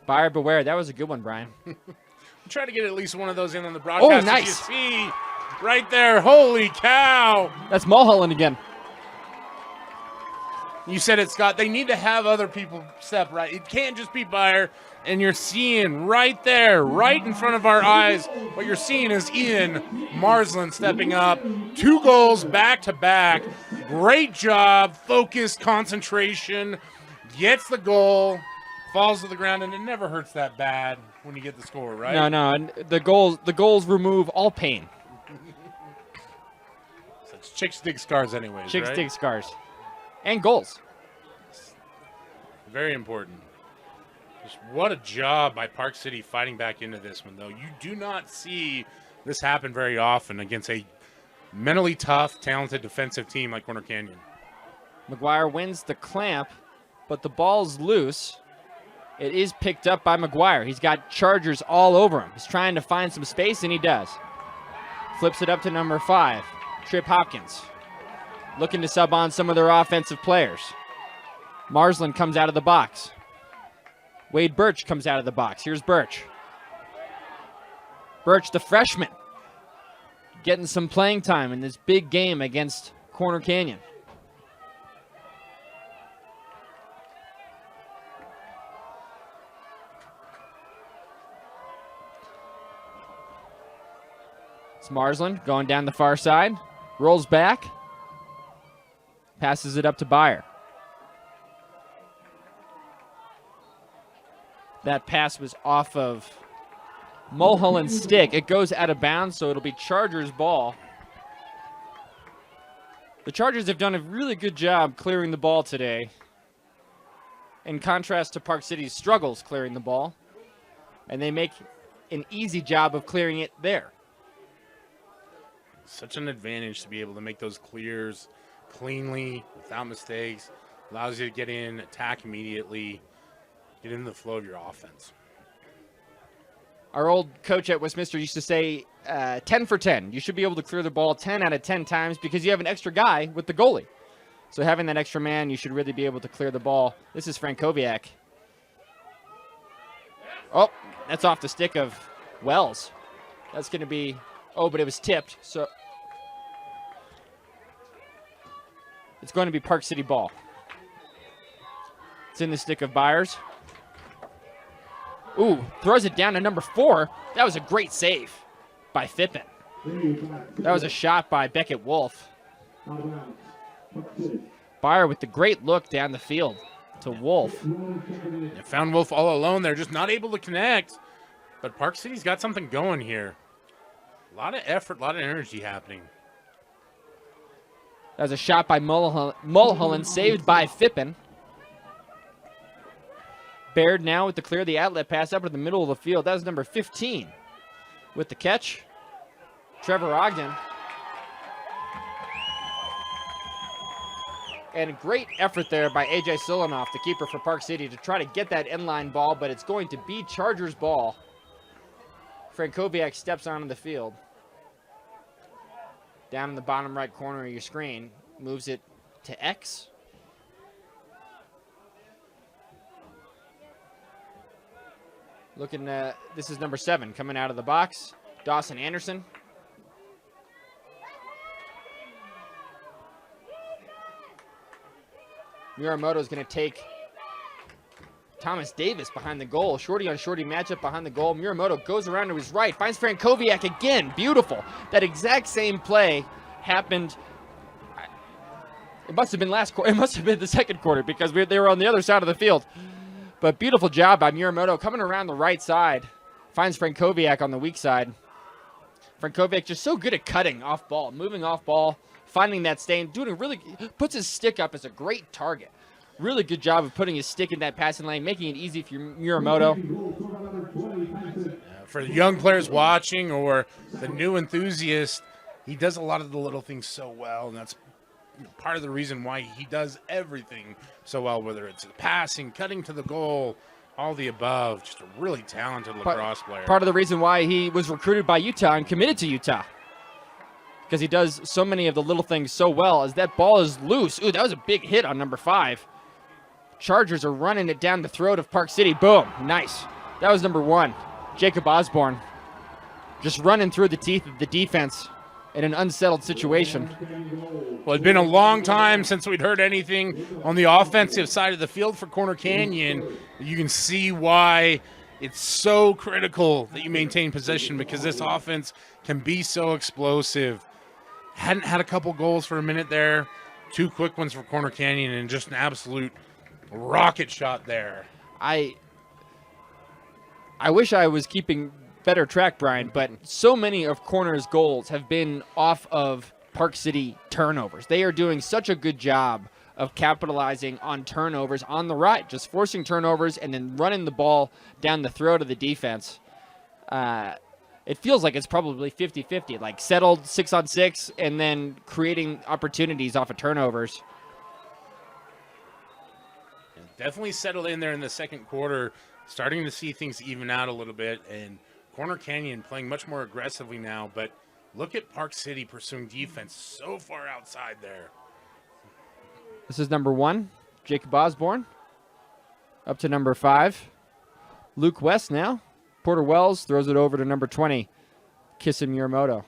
Buyer beware. That was a good one, Brian. Try to get at least one of those in on the broadcast. Oh, nice. You see right there. Holy cow. That's Mulholland again. You said it, Scott. They need to have other people step right. It can't just be Buyer. And you're seeing right there, right in front of our eyes, what you're seeing is Ian Marsland stepping up. 2 goals back to back. Great job. Focus, concentration. Gets the goal. Falls to the ground, and it never hurts that bad when you get the score, right? No. And the goals remove all pain. Such chicks dig scars anyways, Chicks right? dig scars. And goals. Very important. Just what a job by Park City fighting back into this one, though. You do not see this happen very often against a mentally tough, talented defensive team like Corner Canyon. McGuire wins the clamp but the ball's loose. It is picked up by McGuire. He's got Chargers all over him. He's trying to find some space, and he does. Flips it up to number 5, Trip Hopkins. Looking to sub on some of their offensive players. Marsland comes out of the box. Wade Birch comes out of the box. Here's Birch. Birch, the freshman, getting some playing time in this big game against Corner Canyon. It's Marsland going down the far side. Rolls back. Passes it up to Byer. That pass was off of Mulholland's stick. It goes out of bounds, so it'll be Chargers' ball. The Chargers have done a really good job clearing the ball today, in contrast to Park City's struggles clearing the ball, and they make an easy job of clearing it there. Such an advantage to be able to make those clears cleanly, without mistakes. Allows you to get in, attack immediately, get into the flow of your offense. Our old coach at Westminster used to say 10 for 10. You should be able to clear the ball 10 out of 10 times because you have an extra guy with the goalie. So having that extra man, you should really be able to clear the ball. This is Frankowiak. Oh, that's off the stick of Wells. That's going to be, oh, but it was tipped. So it's going to be Park City ball. It's in the stick of Byers. Ooh, throws it down to number 4. That was a great save by Fippen. That was a shot by Beckett Wolf. Byer with the great look down the field to Wolf. They found Wolf all alone. They're just not able to connect. But Park City's got something going here. A lot of effort, a lot of energy happening. That was a shot by Mulholland, saved by Fippen. Baird now with the clear, the outlet pass up to the middle of the field. That was number 15 with the catch. Trevor Ogden. And great effort there by A.J. Silanoff, the keeper for Park City, to try to get that inline ball, but it's going to be Chargers ball. Frankowiak steps onto the field. Down in the bottom right corner of your screen. Moves it to X. Looking, this is number 7 coming out of the box. Dawson Anderson. Muramoto is going to take Thomas Davis behind the goal. Shorty on shorty matchup behind the goal. Muramoto goes around to his right, finds Frankowiak again. Beautiful. That exact same play happened. It must have been last quarter. It must have been the second quarter because they were on the other side of the field. But beautiful job by Muramoto coming around the right side. Finds Frankowiak on the weak side. Frankowiak just so good at cutting off ball, moving off ball, finding that stain, doing a really, puts his stick up as a great target. Really good job of putting his stick in that passing lane, making it easy for Muramoto. For the young players watching or the new enthusiast, he does a lot of the little things so well, and that's part of the reason why he does everything so well, whether it's passing, cutting to the goal, all the above. Just a really talented lacrosse player. Part of the reason why he was recruited by Utah and committed to Utah, because he does so many of the little things so well. As that ball is loose. Ooh, that was a big hit on number 5. Chargers are running it down the throat of Park City. Boom. Nice. That was number 1. Jacob Osborne just running through the teeth of the defense in an unsettled situation. Well, it's been a long time since we'd heard anything on the offensive side of the field for Corner Canyon. You can see why it's so critical that you maintain possession, because this offense can be so explosive. Hadn't had a couple goals for a minute there. 2 quick ones for Corner Canyon and just an absolute rocket shot there. I wish I was keeping better track, Brian, but so many of Corner's goals have been off of Park City turnovers. They are doing such a good job of capitalizing on turnovers on the right, just forcing turnovers and then running the ball down the throat of the defense. It feels like it's probably 50-50, like settled 6-on-6 and then creating opportunities off of turnovers. definitely settled in there in the second quarter, starting to see things even out a little bit, and Corner Canyon playing much more aggressively now, but look at Park City pursuing defense so far outside there. This is number 1, Jacob Osborne. Up to number 5, Luke West now. Porter Wells throws it over to number 20, Kissa Muramoto.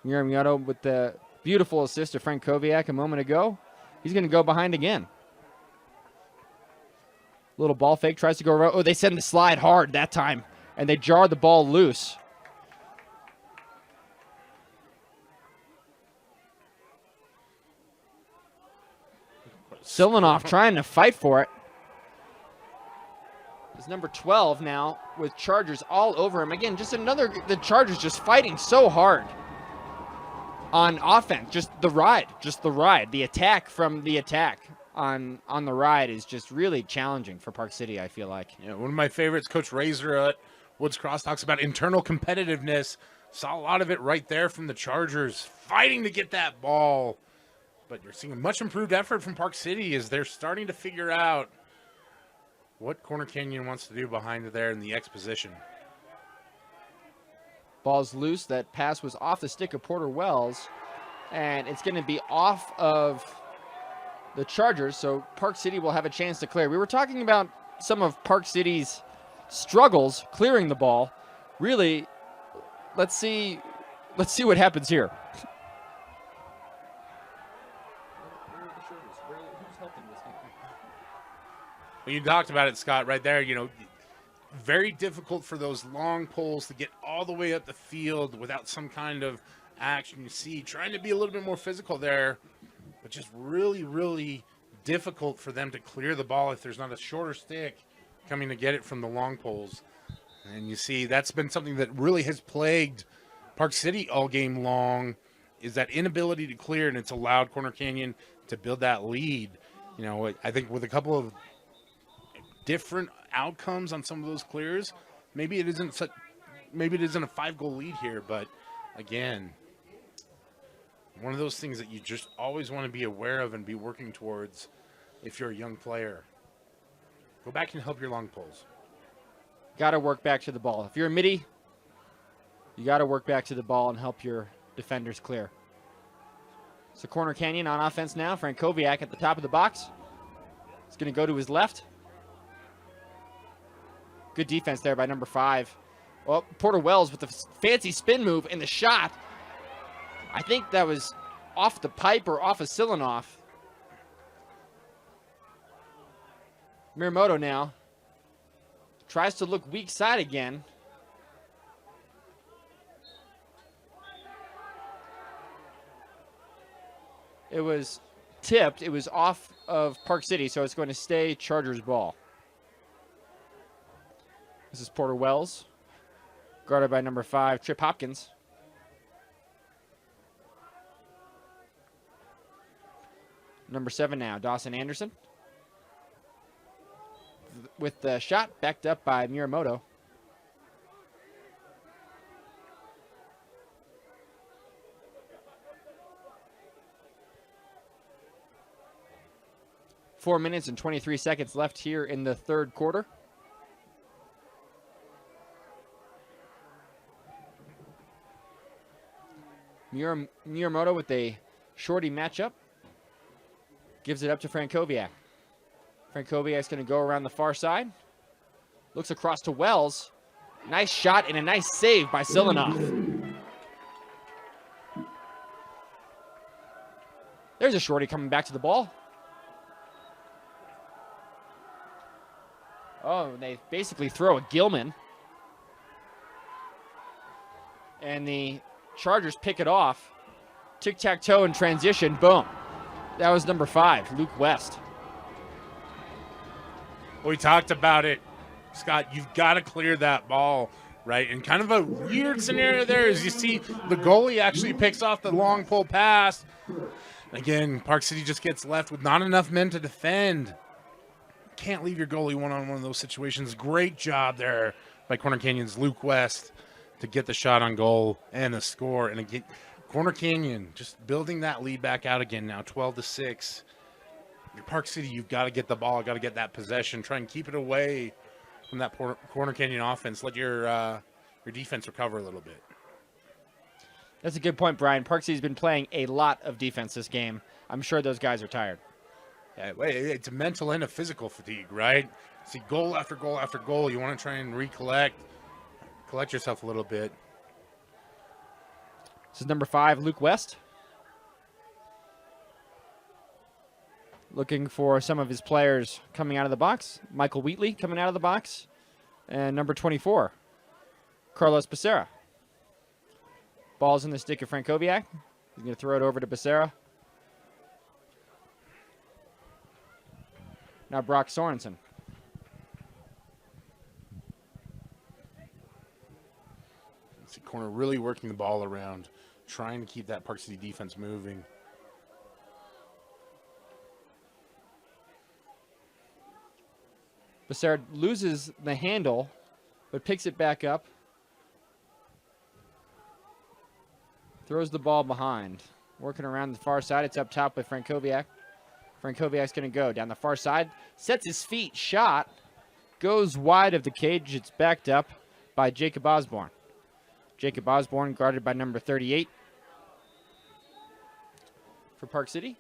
Muramoto with the beautiful assist to Frank Koviak a moment ago. He's going to go behind again. Little ball fake, tries to go around. Oh, they send the slide hard that time, and they jar the ball loose. Silanoff trying to fight for it. It's number 12 now with Chargers all over him. Again, just the Chargers just fighting so hard on offense. Just the ride. The attack from the attack on the ride is just really challenging for Park City, I feel like. Yeah, one of my favorites, Coach Razor at Woods Cross, talks about internal competitiveness. Saw a lot of it right there from the Chargers, fighting to get that ball. But you're seeing a much improved effort from Park City as they're starting to figure out what Corner Canyon wants to do behind there in the X position. Ball's loose. That pass was off the stick of Porter Wells, and it's going to be off of the Chargers, so Park City will have a chance to clear. We were talking about some of Park City's struggles clearing the ball. Really, let's see what happens here. Well, you talked about it, Scott, right there. Very difficult for those long poles to get all the way up the field without some kind of action. You see, trying to be a little bit more physical there, but just really, really difficult for them to clear the ball if there's not a shorter stick coming to get it from the long poles. And you see, that's been something that really has plagued Park City all game long, is that inability to clear, and it's allowed Corner Canyon to build that lead. I think with a couple of different outcomes on some of those clears, maybe it isn't a 5-goal lead here, but again, one of those things that you just always want to be aware of and be working towards if you're a young player. Go back and help your long poles. Got to work back to the ball. If you're a midi, you got to work back to the ball and help your defenders clear. So Corner Canyon on offense now. Frank Koviak at the top of the box. He's going to go to his left. Good defense there by number 5. Well, Porter Wells with the fancy spin move and the shot. I think that was off the pipe or off of Silanoff. Muramoto now tries to look weak side again. It was tipped. It was off of Park City, so it's going to stay Chargers ball. This is Porter Wells, guarded by number 5, Trip Hopkins. Number 7 now, Dawson Anderson. With the shot backed up by Muramoto. Four minutes and 23 seconds left here in the third quarter. Muramoto with a shorty matchup. Gives it up to Frank Koviak. Frank Koviak's going to go around the far side. Looks across to Wells. Nice shot and a nice save by Silanoff. There's a shorty coming back to the ball. Oh, they basically throw a Gilman. And the Chargers pick it off. Tic-tac-toe in transition. Boom. That was number 5, Luke West. We talked about it, Scott. You've got to clear that ball, right? And kind of a weird scenario there is you see the goalie actually picks off the long pole pass. Again, Park City just gets left with not enough men to defend. Can't leave your goalie one-on-one in those situations. Great job there by Corner Canyon's Luke West to get the shot on goal and the score. And again, Corner Canyon just building that lead back out again now, 12-6. Park City, you've got to get the ball, got to get that possession, try and keep it away from that Corner Canyon offense. Let your defense recover a little bit. That's a good point, Brian. Park City's been playing a lot of defense this game. I'm sure those guys are tired. Yeah, it's a mental and a physical fatigue, right? See, goal after goal after goal. You want to try and collect yourself a little bit. This is number 5, Luke West. Looking for some of his players coming out of the box. Michael Wheatley coming out of the box. And number 24, Carlos Becerra. Ball's in the stick of Frankowiak. He's going to throw it over to Becerra. Now Brock Sorensen. See Corner really working the ball around, trying to keep that Park City defense moving. Becerra loses the handle, but picks it back up. Throws the ball behind. Working around the far side. It's up top with Frankowiak. Frankowiak's going to go down the far side. Sets his feet. Shot. Goes wide of the cage. It's backed up by Jacob Osborne. Jacob Osborne guarded by number 38 for Park City.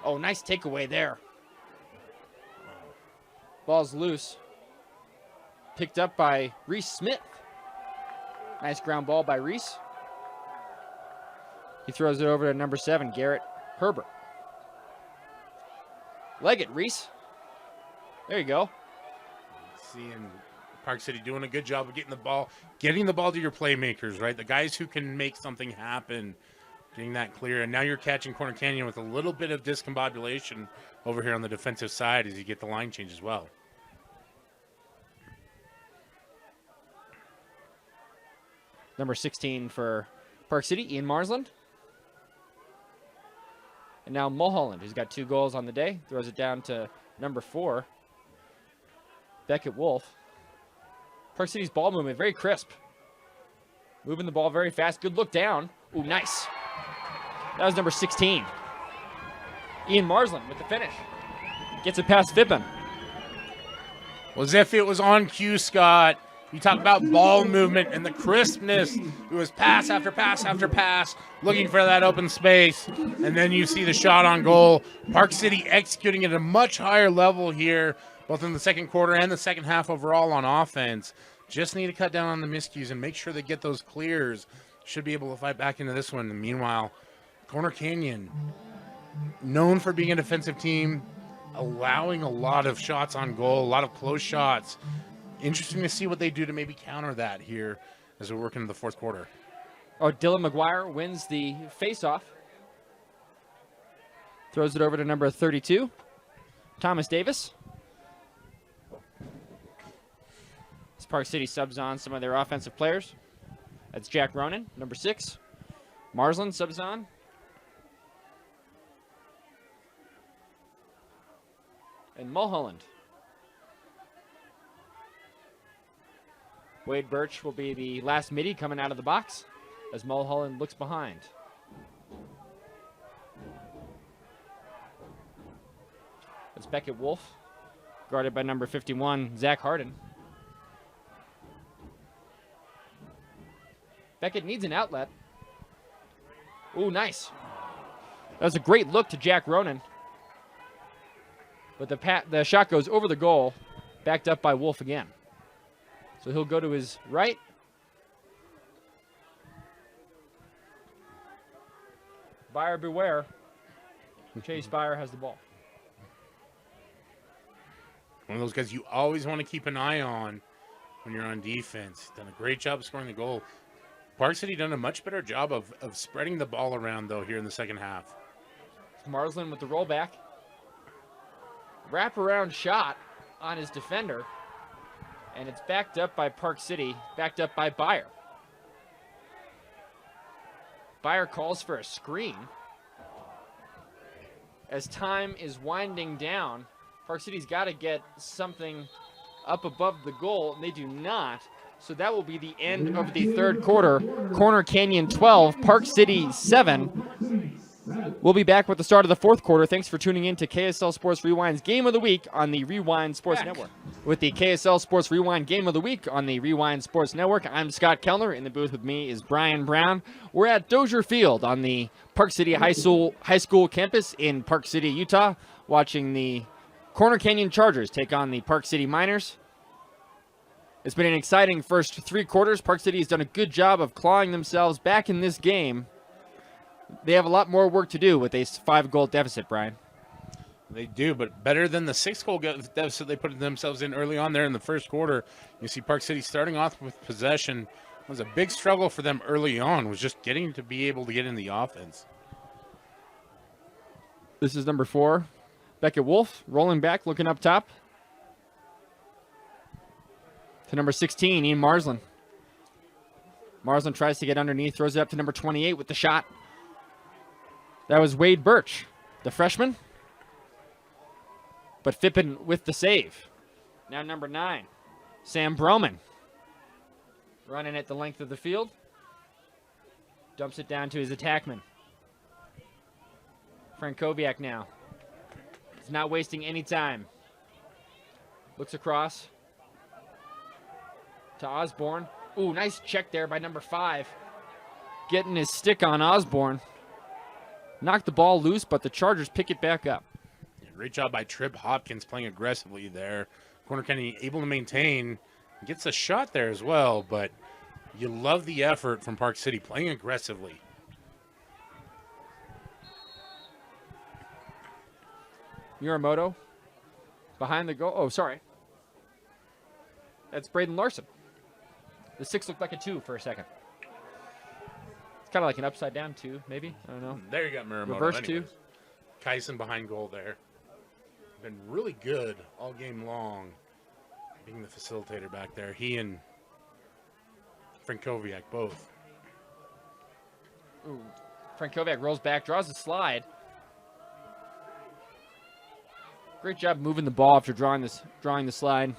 Oh, nice takeaway there. Ball's loose. Picked up by Reese Smith. Nice ground ball by Reese. He throws it over to number 7, Garrett Herbert. Leg it, Reese. There you go. Seeing Park City doing a good job of getting the ball to your playmakers, right? The guys who can make something happen, getting that clear. And now you're catching Corner Canyon with a little bit of discombobulation over here on the defensive side as you get the line change as well. Number 16 for Park City, Ian Marsland. And now Mulholland, who's got 2 goals on the day, throws it down to number 4, Beckett Wolf. Park City's ball movement, very crisp. Moving the ball very fast. Good look down. Ooh, nice. That was number 16. Ian Marsland with the finish. Gets it past Fippen. Well, as if it was on cue, Scott. You talk about ball movement and the crispness. It was pass after pass after pass, looking for that open space. And then you see the shot on goal. Park City executing at a much higher level here, both in the second quarter and the second half overall on offense. Just need to cut down on the miscues and make sure they get those clears. Should be able to fight back into this one. And meanwhile, Corner Canyon, known for being a defensive team, allowing a lot of shots on goal, a lot of close shots. Interesting to see what they do to maybe counter that here as we work into the fourth quarter. Oh, Dylan McGuire wins the faceoff. Throws it over to number 32, Thomas Davis. As Park City subs on some of their offensive players. That's Jack Ronan, number 6. Marsland subs on. And Mulholland. Wade Birch will be the last midi coming out of the box as Mulholland looks behind. That's Beckett Wolf, guarded by number 51, Zach Harden. Beckett needs an outlet. Ooh, nice. That was a great look to Jack Ronan. But the shot goes over the goal, backed up by Wolf again. So he'll go to his right. Buyer beware. Chase Buyer has the ball. One of those guys you always want to keep an eye on when you're on defense. Done a great job of scoring the goal. Park City done a much better job of spreading the ball around, though, here in the second half. Marsland with the rollback. Wraparound shot on his defender. And it's backed up by Park City, backed up by Buyer. Buyer calls for a screen. As time is winding down, Park City's got to get something up above the goal, and they do not. So that will be the end of the third quarter. Corner Canyon 12, Park City 7. We'll be back with the start of the fourth quarter. Thanks for tuning in to KSL Sports Rewind's Game of the Week on the Rewind Sports Network. With the KSL Sports Rewind Game of the Week on the Rewind Sports Network, I'm Scott Kellner. In the booth with me is Brian Brown. We're at Dozier Field on the Park City High School campus in Park City, Utah, watching the Corner Canyon Chargers take on the Park City Miners. It's been an exciting first three quarters. Park City has done a good job of clawing themselves back in this game. They have a lot more work to do with a 5-goal deficit, Brian. They do, but better than the 6-goal deficit they put themselves in early on there in the first quarter. You see Park City starting off with possession. It was a big struggle for them early on, was just getting to be able to get in the offense. This is number 4, Beckett Wolf, rolling back, looking up top. To number 16, Ian Marsland. Marsland tries to get underneath, throws it up to number 28 with the shot. That was Wade Birch, the freshman. But Fippen with the save. Now number 9, Sam Broman. Running at the length of the field. Dumps it down to his attackman. Frankowiak now. He's not wasting any time. Looks across to Osborne. Ooh, nice check there by number 5. Getting his stick on Osborne. Knocked the ball loose, but the Chargers pick it back up. Great job by Trip Hopkins playing aggressively there. Corner Canyon able to maintain. Gets a shot there as well, but you love the effort from Park City playing aggressively. Muramoto behind the goal. Oh, sorry. That's Braden Larson. The 6 looked like a 2 for a second. It's kind of like an upside down 2, maybe. I don't know. There you got Muramoto. Reverse 2. Kyson behind goal there. Been really good all game long, being the facilitator back there. He and Frankowiak both. Ooh. Frankowiak rolls back, draws a slide. Great job moving the ball after drawing the slide.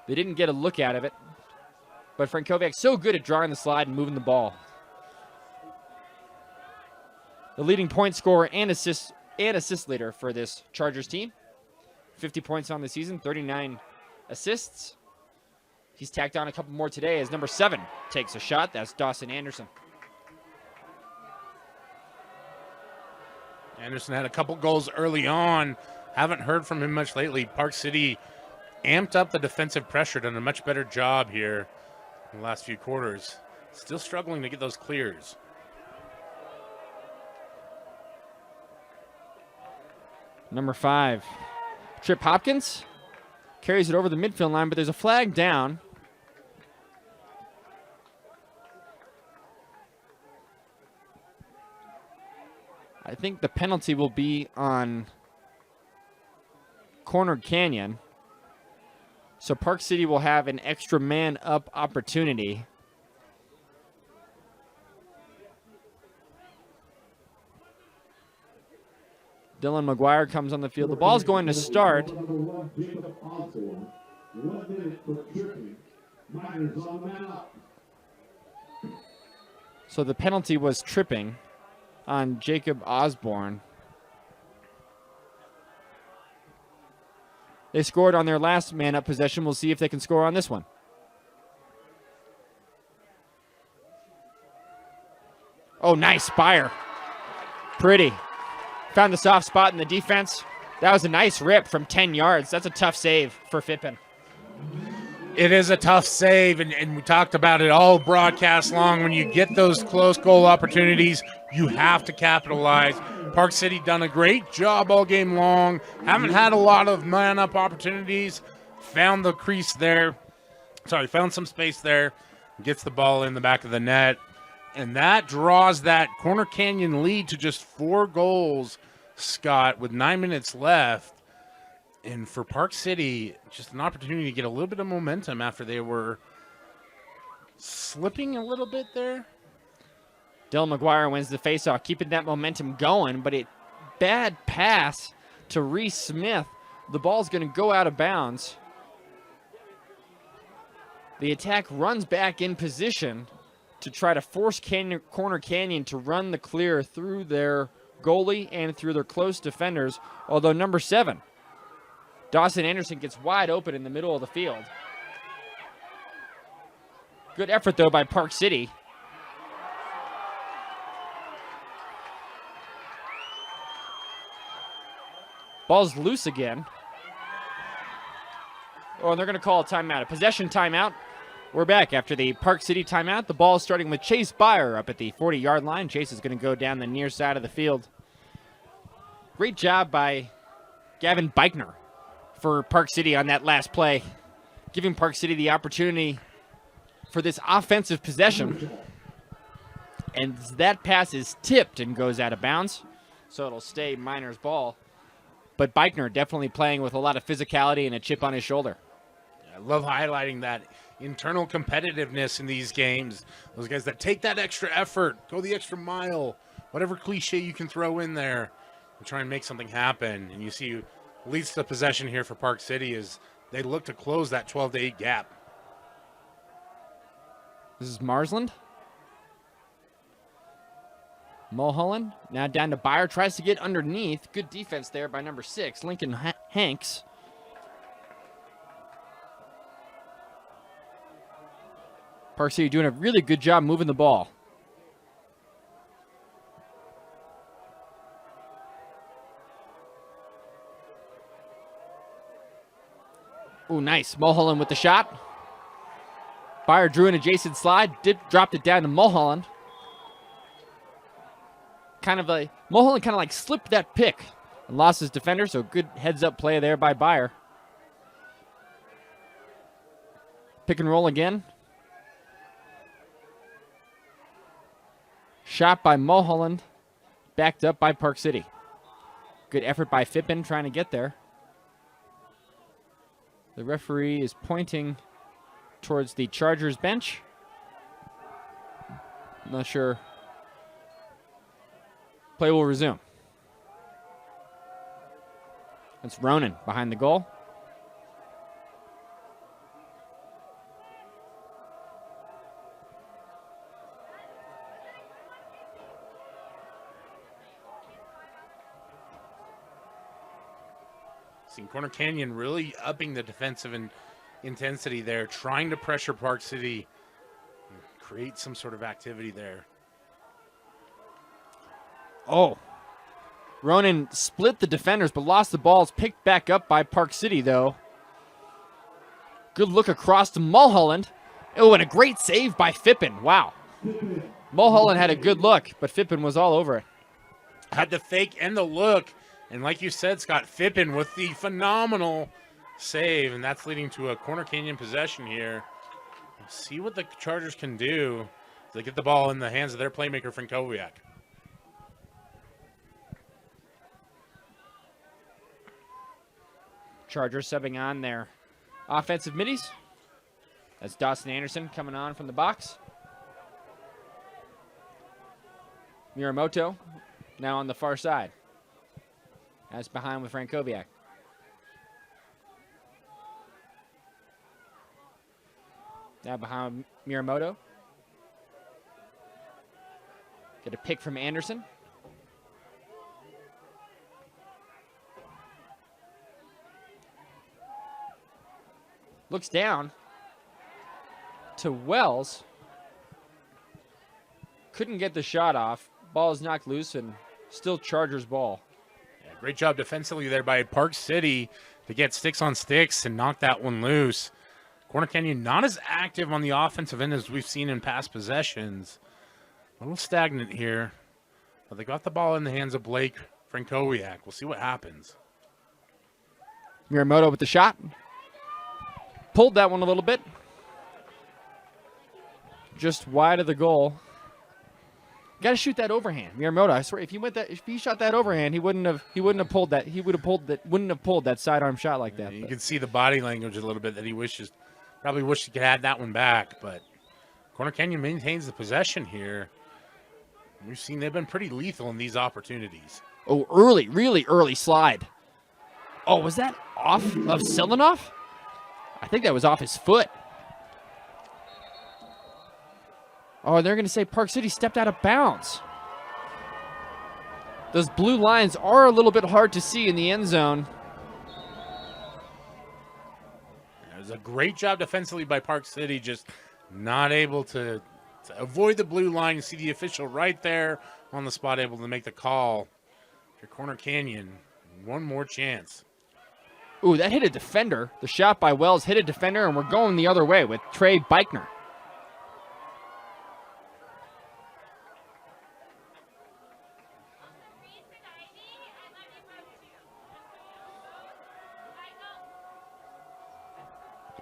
They didn't get a look out of it, but Frankowiak's so good at drawing the slide and moving the ball. The leading point scorer and assist leader for this Chargers team. 50 points on the season, 39 assists. He's tacked on a couple more today as number 7 takes a shot. That's Dawson Anderson. Anderson had a couple goals early on. Haven't heard from him much lately. Park City amped up the defensive pressure, done a much better job here in the last few quarters. Still struggling to get those clears. Number 5, Trip Hopkins carries it over the midfield line, but there's a flag down. I think the penalty will be on Corner Canyon. So Park City will have an extra man up opportunity. Dylan McGuire comes on the field. The ball's going to start. So the penalty was tripping on Jacob Osborne. They scored on their last man-up possession. We'll see if they can score on this one. Oh, nice spire. Pretty. Found the soft spot in the defense. That was a nice rip from 10 yards. That's a tough save for Fippen. It is a tough save, and we talked about it all broadcast long. When you get those close goal opportunities, you have to capitalize. Park City done a great job all game long. Haven't had a lot of man-up opportunities. Found the crease there. Found some space there. Gets the ball in the back of the net. And that draws that Corner Canyon lead to just 4 goals, Scott, with 9 minutes left. And for Park City, just an opportunity to get a little bit of momentum after they were slipping a little bit there. Dylan McGuire wins the faceoff, keeping that momentum going, but bad pass to Reese Smith. The ball's going to go out of bounds. The attack runs back in position to try to force Corner Canyon to run the clear through their goalie and through their close defenders, although number 7, Dawson Anderson, gets wide open in the middle of the field. Good effort, though, by Park City. Ball's loose again. Oh, and they're going to call a timeout, a possession timeout. We're back after the Park City timeout. The ball is starting with Chase Byer up at the 40-yard line. Chase is going to go down the near side of the field. Great job by Gavin Beichner for Park City on that last play, giving Park City the opportunity for this offensive possession. And that pass is tipped and goes out of bounds, so it'll stay Miner's ball. But Beichner definitely playing with a lot of physicality and a chip on his shoulder. I love highlighting that internal competitiveness in these games. Those guys that take that extra effort, go the extra mile, whatever cliche you can throw in there and try and make something happen. And you see leads to possession here for Park City as they look to close that 12-8 gap. This is Marsland. Mulholland now down to Byer, tries to get underneath. Good defense there by number 6, Lincoln Hanks. Park City doing a really good job moving the ball. Ooh, nice. Mulholland with the shot. Byer drew an adjacent slide, dropped it down to Mulholland. Mulholland kind of like slipped that pick and lost his defender, so good heads-up play there by Byer. Pick and roll again. Shot by Mulholland, backed up by Park City. Good effort by Fippen trying to get there. The referee is pointing towards the Chargers bench. I'm not sure. Play will resume. That's Ronan behind the goal. Seen Corner Canyon really upping the defensive intensity there, trying to pressure Park City, create some sort of activity there. Oh. Ronan split the defenders but lost the ball. It's picked back up by Park City, though. Good look across to Mulholland. Oh, and a great save by Fippen. Wow. Mulholland had a good look, but Fippen was all over it. Had the fake and the look. And like you said, Scott, Fippen with the phenomenal save. And that's leading to a Corner Canyon possession here. Let's see what the Chargers can do. They get the ball in the hands of their playmaker, Frankowiak. Chargers subbing on their offensive middies. That's Dawson Anderson coming on from the box. Muramoto now on the far side. That's behind with Frankowiak. Now behind Muramoto. Get a pick from Anderson. Looks down to Wells. Couldn't get the shot off. Ball is knocked loose and still Chargers ball. Yeah, great job defensively there by Park City to get sticks on sticks and knock that one loose. Corner Canyon not as active on the offensive end as we've seen in past possessions. A little stagnant here, but they got the ball in the hands of Blake Frankowiak. We'll see what happens. Muramoto with the shot. Pulled that one a little bit. Just wide of the goal. Got to shoot that overhand. Muramoto, I swear, if he shot that overhand, he wouldn't have pulled that. Wouldn't have pulled that sidearm shot like that. You can see the body language a little bit that he probably wished he could have that one back. But Corner Canyon maintains the possession here. We've seen they've been pretty lethal in these opportunities. Oh, really early slide. Oh, was that off of Selenov? I think that was off his foot. Oh, they're going to say Park City stepped out of bounds. Those blue lines are a little bit hard to see in the end zone. It was a great job defensively by Park City, just not able to avoid the blue line. You see the official right there on the spot, able to make the call. For Corner Canyon, one more chance. Ooh, that hit a defender. The shot by Wells hit a defender, and we're going the other way with Trey Beichner.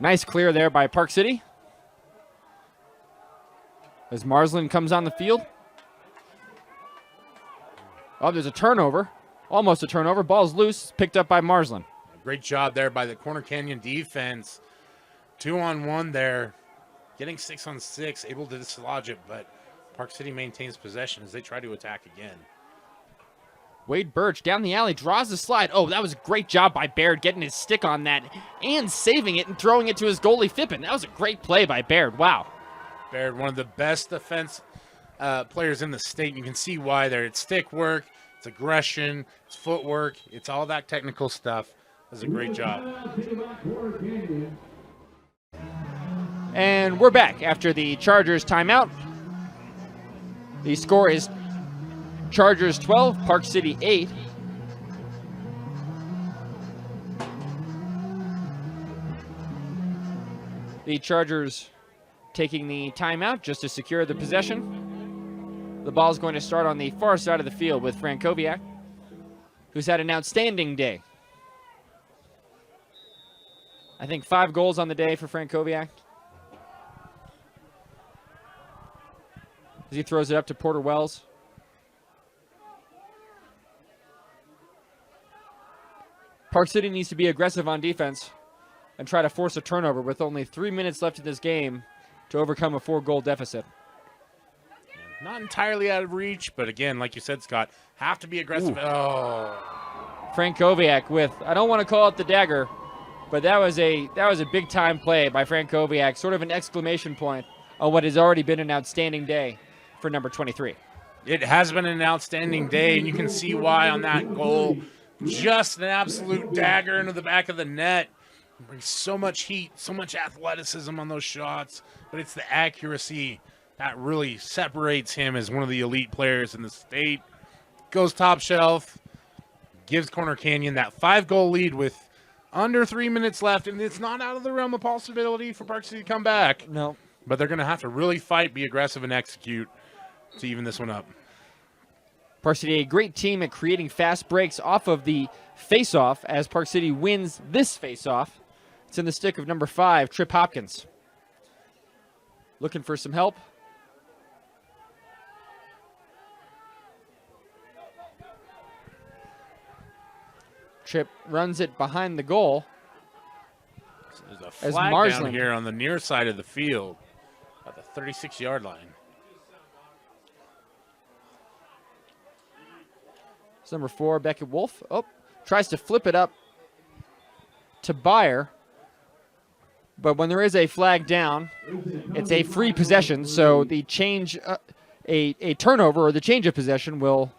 Nice clear there by Park City. As Marsland comes on the field. Oh, there's a turnover. Almost a turnover. Ball's loose. Picked up by Marsland. Great job there by the Corner Canyon defense. 2-on-1 there. Getting 6-on-6. Able to dislodge it, but Park City maintains possession as they try to attack again. Wade Birch down the alley, draws the slide. Oh, that was a great job by Baird getting his stick on that and saving it and throwing it to his goalie, Fippen. That was a great play by Baird. Wow. Baird, one of the best defense players in the state. You can see why there. It's stick work, it's aggression, it's footwork, it's all that technical stuff. Does a great job. And we're back after the Chargers timeout. The score is Chargers 12, Park City 8. The Chargers taking the timeout just to secure the possession. The ball is going to start on the far side of the field with Frankowiak, who's had an outstanding day. I think 5 goals on the day for Frankowiak. As he throws it up to Porter Wells. Park City needs to be aggressive on defense and try to force a turnover with only 3 minutes left in this game to overcome a 4-goal deficit. Not entirely out of reach, but again, like you said, Scott, have to be aggressive. Ooh. Oh. Frankowiak with, I don't want to call it the dagger, but that was a big time play by Frankowiak, sort of an exclamation point on what has already been an outstanding day for number 23. It has been an outstanding day, and you can see why on that goal. Just an absolute dagger into the back of the net. Brings so much heat, so much athleticism on those shots, but it's the accuracy that really separates him as one of the elite players in the state. Goes top shelf, gives Corner Canyon that 5-goal lead with under 3 minutes left, and it's not out of the realm of possibility for Park City to come back. No. But they're going to have to really fight, be aggressive, and execute to even this one up. Park City, a great team at creating fast breaks off of the face-off as Park City wins this face-off. It's in the stick of number 5, Trip Hopkins. Looking for some help. Trip runs it behind the goal. There's a flag down here on the near side of the field at the 36-yard line. It's number 4, Beckett Wolf. Oh, tries to flip it up to Beyer. But when there is a flag down, it's a free possession. So the change, a turnover or the change of possession will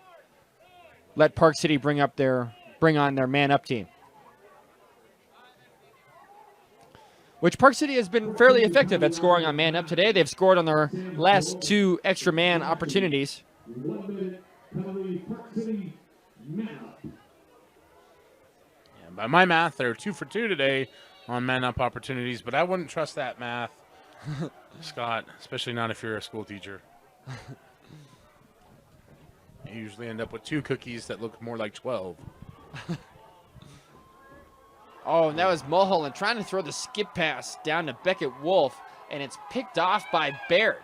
let Park City bring on their man-up team. Which Park City has been fairly effective at scoring on man-up today. They've scored on their last 2 extra man opportunities. Yeah, by my math, they're 2 for 2 today on man-up opportunities, but I wouldn't trust that math, Scott, especially not if you're a school teacher. You usually end up with 2 cookies that look more like 12. Oh, and that was Mulholland trying to throw the skip pass down to Beckett Wolf, and it's picked off by Baird.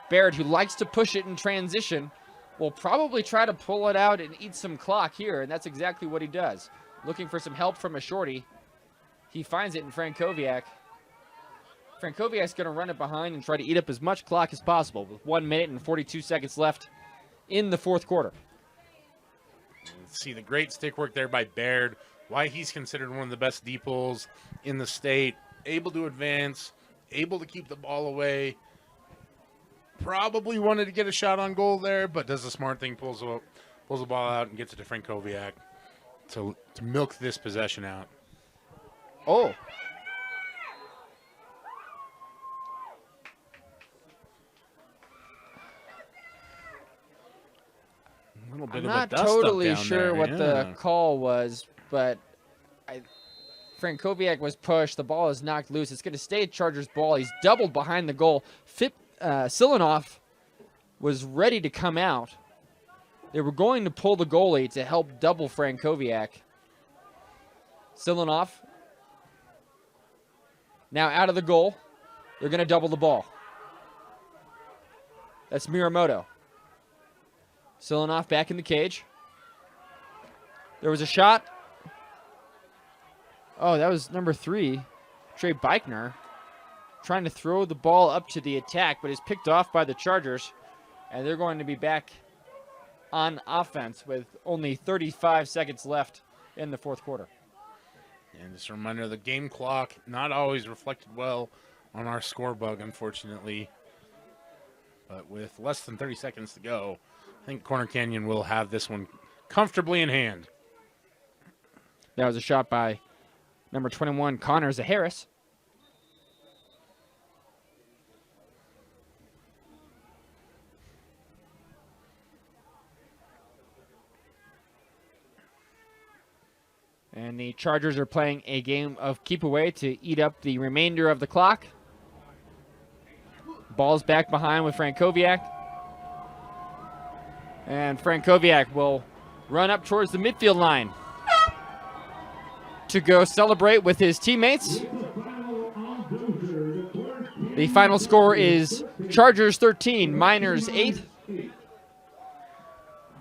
Baird, who likes to push it in transition, will probably try to pull it out and eat some clock here, and that's exactly what he does. Looking for some help from a shorty. He finds it in Frankowiak. Frankowiak's going to run it behind and try to eat up as much clock as possible with 1 minute and 42 seconds left in the 4th quarter. See the great stick work there by Baird. Why he's considered one of the best D pulls in the state. Able to advance, able to keep the ball away. Probably wanted to get a shot on goal there, but does the smart thing, pulls pulls the ball out and gets it to Frankowiak to milk this possession out. Oh. A little bit I'm of not a dust totally up down sure there. what Yeah. the call was, but Frankowiak was pushed. The ball is knocked loose. It's going to stay Chargers ball. He's doubled behind the goal. Silanoff was ready to come out. They were going to pull the goalie to help double Frankowiak. Silanoff now out of the goal. They're going to double the ball. That's Miramoto. Silanoff back in the cage. There was a shot. Oh, that was number 3, Trey Beichner, trying to throw the ball up to the attack, but is picked off by the Chargers, and they're going to be back on offense with only 35 seconds left in the fourth quarter. And just a reminder, the game clock not always reflected well on our score bug, unfortunately. But with less than 30 seconds to go, I think Corner Canyon will have this one comfortably in hand. That was a shot by number 21, Connor Zaharis. And the Chargers are playing a game of keep away to eat up the remainder of the clock. Ball's back behind with Frankowiak. And Frankowiak will run up towards the midfield line to go celebrate with his teammates. The final score is Chargers 13, Miners 8.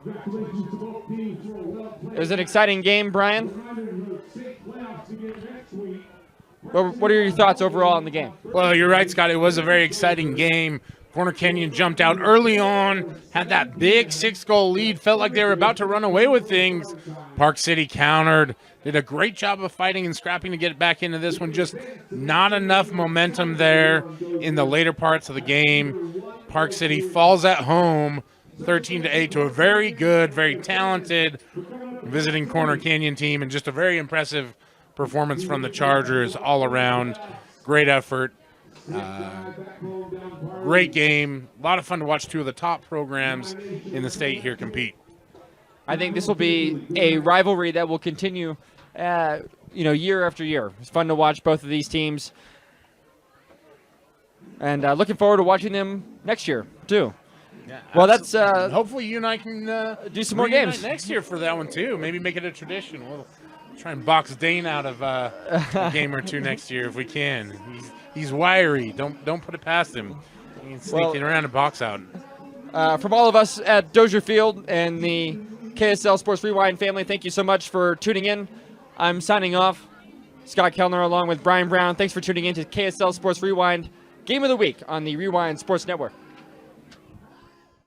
It was an exciting game, Brian. What are your thoughts overall on the game? Well, you're right, Scott. It was a very exciting game. Corner Canyon jumped out early on, had that big 6-goal lead, felt like they were about to run away with things. Park City countered, did a great job of fighting and scrapping to get back into this one. Just not enough momentum there in the later parts of the game. Park City falls at home 13-8 to a very good, very talented visiting Corner Canyon team, and just a very impressive performance from the Chargers all around. Great effort. Great game. A lot of fun to watch two of the top programs in the state here compete. I think this will be a rivalry that will continue, year after year. It's fun to watch both of these teams, and looking forward to watching them next year too. Yeah, well, that's hopefully you and I can do some more games next year for that one too. Maybe make it a tradition. We'll try and box Dane out of a game or two next year if we can. He's wiry. Don't put it past him. He can sneak it around and box out. From all of us at Dozier Field and the KSL Sports Rewind family, thank you so much for tuning in. I'm signing off. Scott Kellner along with Brian Brown. Thanks for tuning in to KSL Sports Rewind, Game of the Week on the Rewind Sports Network.